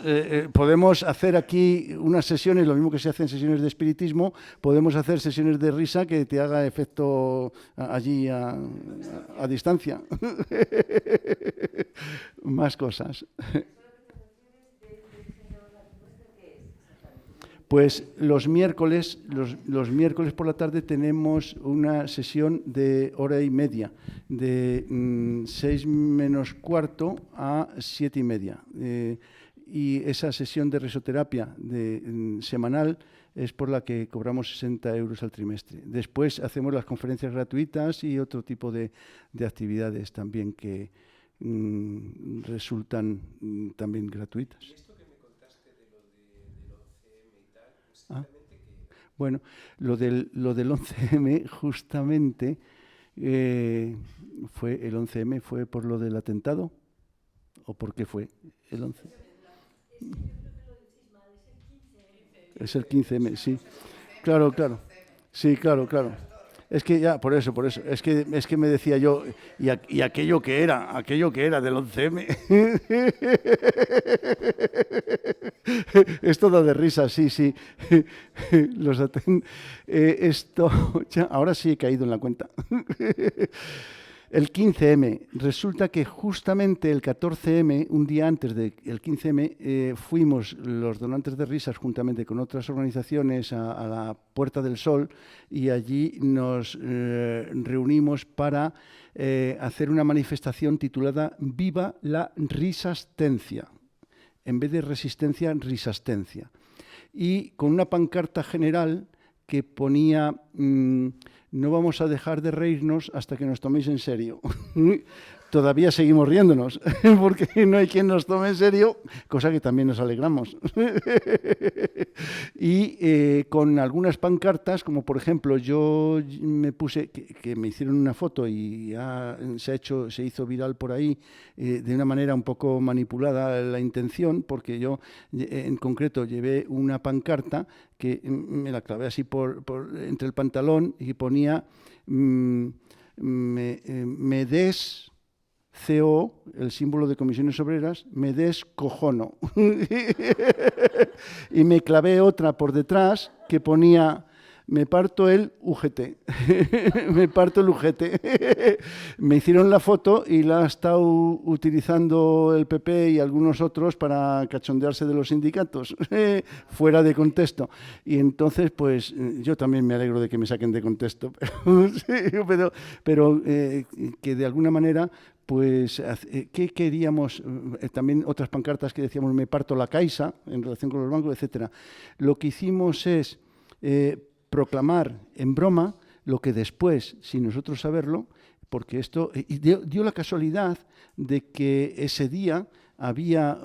podemos hacer aquí unas sesiones, lo mismo que se hacen sesiones de espiritismo, podemos hacer sesiones de risa que te haga efecto allí a distancia. Más cosas. Pues los miércoles por la tarde tenemos una sesión de hora y media, de 6 menos cuarto a 7 y media. Y esa sesión de risoterapia semanal es por la que cobramos 60 euros al trimestre. Después hacemos las conferencias gratuitas y otro tipo de actividades también que resultan también gratuitas. ¿Y esto que me contaste de lo del 11M y tal, exactamente qué? Bueno, lo del 11M justamente fue el 11M, ¿fue por lo del atentado? ¿O por qué fue el 11? Es el 15M, sí. Claro. Sí, claro. Es que ya, por eso, es que me decía yo, y aquello que era del 11M. Esto da de risa, sí, sí. Esto, ya, ahora sí he caído en la cuenta. El 15M, resulta que justamente el 14M, un día antes del 15M, fuimos los donantes de risas juntamente con otras organizaciones a la Puerta del Sol y allí nos reunimos para hacer una manifestación titulada Viva la risastencia, en vez de resistencia, risastencia. Y con una pancarta general que ponía no vamos a dejar de reírnos hasta que nos toméis en serio. Todavía seguimos riéndonos, porque no hay quien nos tome en serio, cosa que también nos alegramos. Y con algunas pancartas, como por ejemplo, yo me puse, que me hicieron una foto y ya se hizo viral por ahí, de una manera un poco manipulada la intención, porque yo en concreto llevé una pancarta que me la clavé así entre el pantalón y ponía me des CO, el símbolo de Comisiones Obreras, me descojono. Y me clavé otra por detrás que ponía me parto el UGT. Me parto el UGT. Me hicieron la foto y la ha estado utilizando el PP y algunos otros para cachondearse de los sindicatos, fuera de contexto. Y entonces, pues, yo también me alegro de que me saquen de contexto, pero que de alguna manera, pues, ¿qué queríamos? También otras pancartas que decíamos, me parto la Caixa, en relación con los bancos, etcétera. Lo que hicimos es proclamar en broma lo que después, sin nosotros saberlo, porque esto dio la casualidad de que ese día había,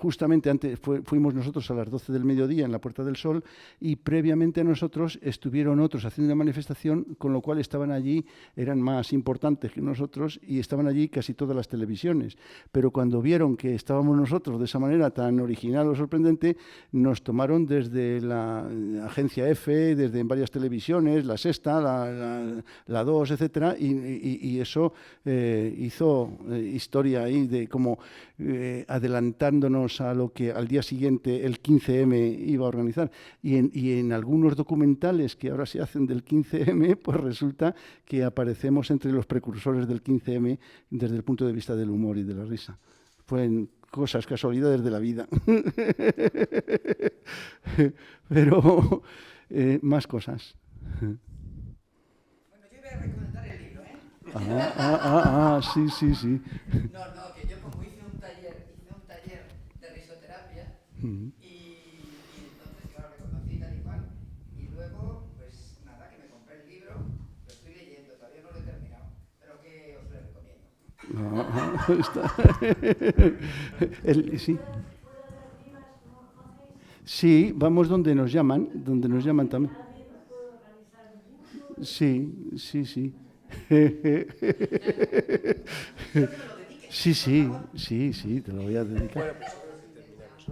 justamente antes fuimos nosotros a las 12 del mediodía en la Puerta del Sol y previamente a nosotros estuvieron otros haciendo una manifestación, con lo cual estaban allí, eran más importantes que nosotros y estaban allí casi todas las televisiones. Pero cuando vieron que estábamos nosotros de esa manera tan original o sorprendente, nos tomaron desde la agencia EFE, desde varias televisiones, la Sexta, la 2, etcétera, y eso hizo historia ahí de como adelantándonos a lo que al día siguiente el 15M iba a organizar. Y en algunos documentales que ahora se hacen del 15M, pues resulta que aparecemos entre los precursores del 15M desde el punto de vista del humor y de la risa. Fueron cosas, casualidades de la vida. Pero más cosas. Bueno, yo voy a recomendar el libro, ¿eh? Sí. No, que yo como hice un taller de risoterapia y entonces yo lo reconocí tal y cual. Y luego, pues nada, que me compré el libro, lo estoy leyendo, todavía no lo he terminado, pero que os lo recomiendo. Sí. Sí, vamos donde nos llaman también. Sí. Sí, te lo voy a dedicar.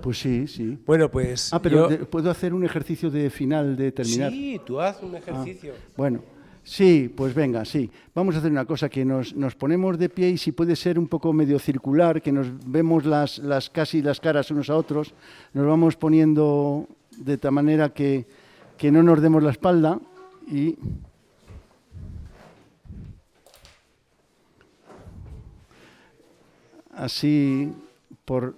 Pues sí. Bueno, pues pero ¿puedo hacer un ejercicio de final, de terminar? Sí, tú haz un ejercicio. Bueno, sí, pues venga, sí. Vamos a hacer una cosa, que nos ponemos de pie y si puede ser un poco medio circular, que nos vemos casi las caras unos a otros, nos vamos poniendo de tal manera que no nos demos la espalda y... Así, por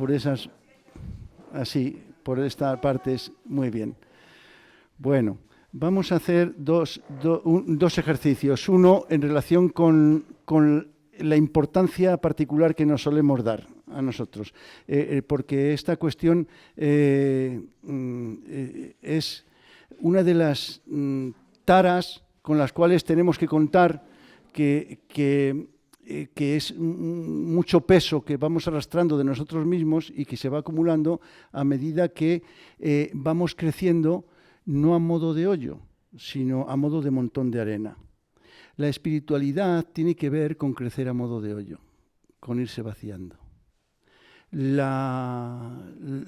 esas, así, por esta parte es muy bien. Bueno, vamos a hacer dos ejercicios. Uno en relación con la importancia particular que nos solemos dar a nosotros, porque esta cuestión es una de las taras con las cuales tenemos que contar, que es mucho peso que vamos arrastrando de nosotros mismos y que se va acumulando a medida que vamos creciendo, no a modo de hoyo, sino a modo de montón de arena. La espiritualidad tiene que ver con crecer a modo de hoyo, con irse vaciando. el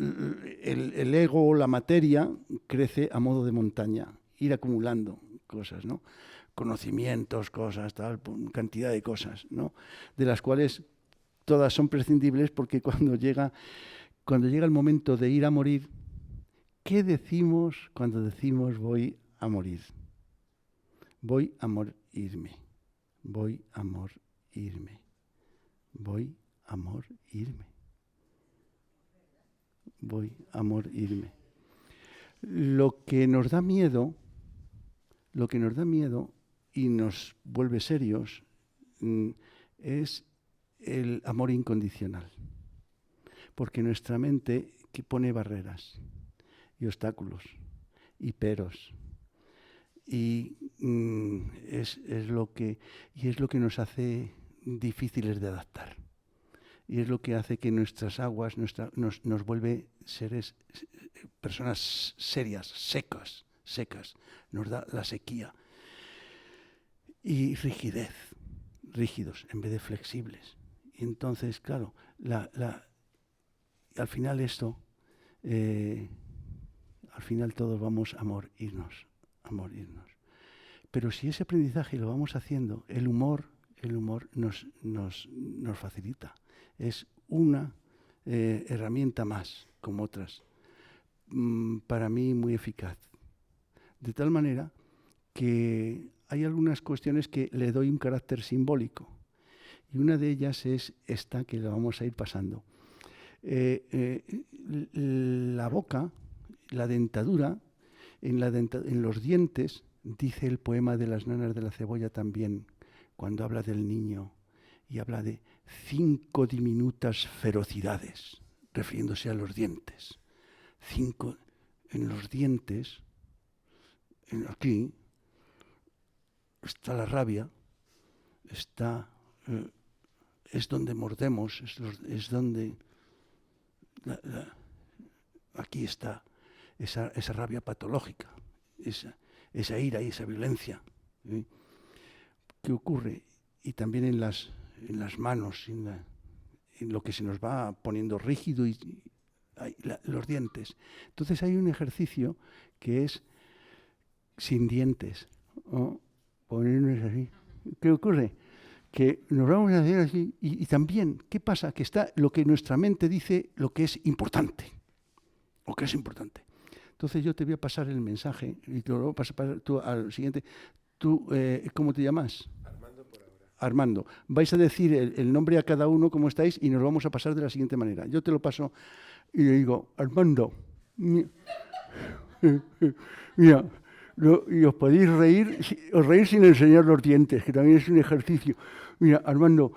ego, la materia, crece a modo de montaña, ir acumulando cosas, ¿no? Conocimientos, cosas, tal, cantidad de cosas, ¿no? De las cuales todas son prescindibles, porque cuando llega el momento de ir a morir, ¿qué decimos cuando decimos voy a morir? Voy a morirme, voy a morirme, voy a morirme, voy a morirme. Lo que nos da miedo y nos vuelve serios es el amor incondicional, porque nuestra mente que pone barreras y obstáculos y peros, y es lo que nos hace difíciles de adaptar, y es lo que hace que nuestras aguas nos vuelve seres, personas serias, secas, nos da la sequía y rigidez, rígidos en vez de flexibles. Y entonces, claro, al final esto, al final todos vamos a morirnos. Pero si ese aprendizaje lo vamos haciendo, el humor nos facilita. Es una herramienta más, como otras, para mí muy eficaz. De tal manera que hay algunas cuestiones que le doy un carácter simbólico. Y una de ellas es esta, que la vamos a ir pasando. La boca, la dentadura, en los dientes, dice el poema de las nanas de la cebolla también, cuando habla del niño y habla de 5 diminutas ferocidades, refiriéndose a los dientes. 5 en los dientes, aquí, está la rabia, es donde mordemos, es donde aquí está esa rabia patológica, esa ira y esa violencia. ¿Qué ocurre? Y también en las manos, en lo que se nos va poniendo rígido y los dientes. Entonces hay un ejercicio que es sin dientes, ¿no? Ponernos así. ¿Qué ocurre? Que nos vamos a hacer así y también, ¿qué pasa? Que está lo que nuestra mente dice, lo que es importante. Lo que es importante. Entonces yo te voy a pasar el mensaje y te lo vas a pasar tú al siguiente. Tú, ¿cómo te llamas? Armando por ahora. Armando. Vais a decir el nombre a cada uno, cómo estáis, y nos lo vamos a pasar de la siguiente manera. Yo te lo paso y le digo, Armando, mira, y os podéis reír, os reír sin enseñar los dientes, que también es un ejercicio. Mira, Armando,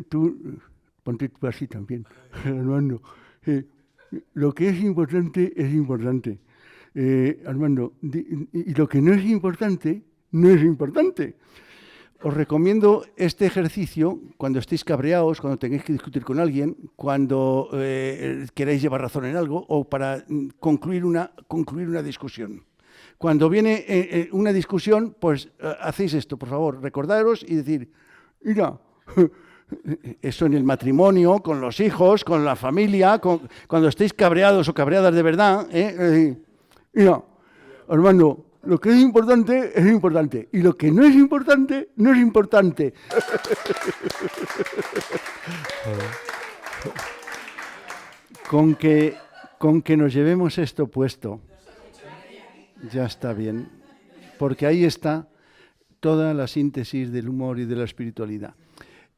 tú, ponte tú así también, Armando, lo que es importante es importante. Armando, y lo que no es importante, no es importante. Os recomiendo este ejercicio cuando estéis cabreados, cuando tengáis que discutir con alguien, cuando queráis llevar razón en algo o para concluir una discusión. Cuando viene una discusión, pues hacéis esto, por favor, recordaros y decir, mira, eso en el matrimonio, con los hijos, con la familia, cuando estéis cabreados o cabreadas de verdad, mira, Armando, lo que es importante y lo que no es importante, no es importante. Con que nos llevemos esto puesto, ya está bien, porque ahí está toda la síntesis del humor y de la espiritualidad.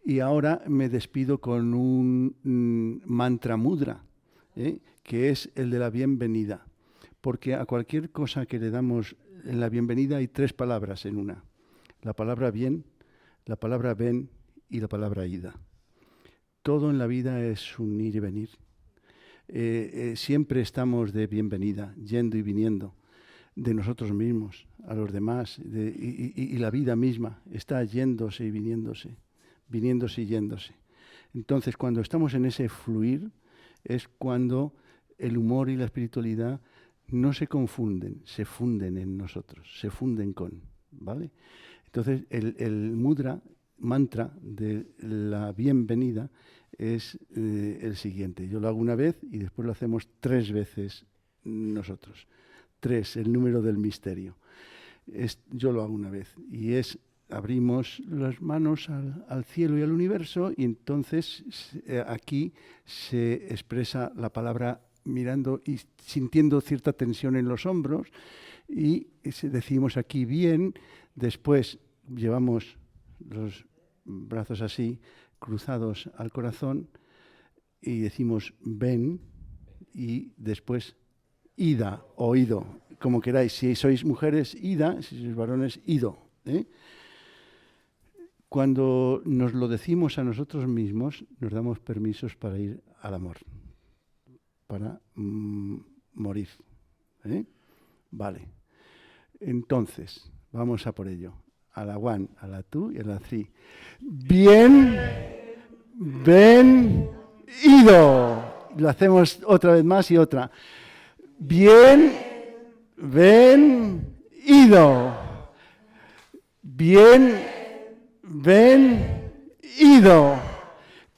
Y ahora me despido con un mantra mudra, que es el de la bienvenida, porque a cualquier cosa que le damos en la bienvenida hay 3 palabras en una: la palabra bien, la palabra ven y la palabra ida. Todo en la vida es un ir y venir. Siempre estamos de bienvenida, yendo y viniendo, de nosotros mismos a los demás, y la vida misma está yéndose y viniéndose, viniéndose y yéndose. Entonces, cuando estamos en ese fluir, es cuando el humor y la espiritualidad no se confunden, se funden en nosotros, se funden con, ¿vale? Entonces, el mudra mantra de la bienvenida es el siguiente. Yo lo hago una vez y después lo hacemos 3 veces nosotros. 3, el número del misterio. Yo lo hago una vez y abrimos las manos al cielo y al universo, y entonces aquí se expresa la palabra mirando y sintiendo cierta tensión en los hombros, y decimos aquí bien. Después llevamos los brazos así, cruzados al corazón, y decimos ven, y después ida o ido, como queráis. Si sois mujeres, ida; si sois varones, ido. Cuando nos lo decimos a nosotros mismos, nos damos permisos para ir al amor, para morir. Vale. Entonces, vamos a por ello. A la 1, a la 2 y a la 3. Bien, ven, ido. Lo hacemos otra vez más y otra. Bien, ven, ido. Bien, ven, ido.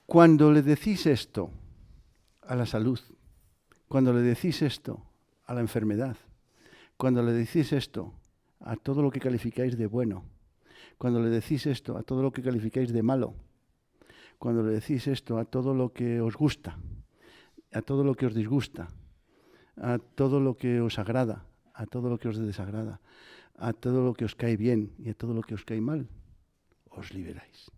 Cuando le decís esto a la salud, cuando le decís esto a la enfermedad, cuando le decís esto a todo lo que calificáis de bueno, cuando le decís esto a todo lo que calificáis de malo, cuando le decís esto a todo lo que os gusta, a todo lo que os disgusta, a todo lo que os agrada, a todo lo que os desagrada, a todo lo que os cae bien y a todo lo que os cae mal, os liberáis.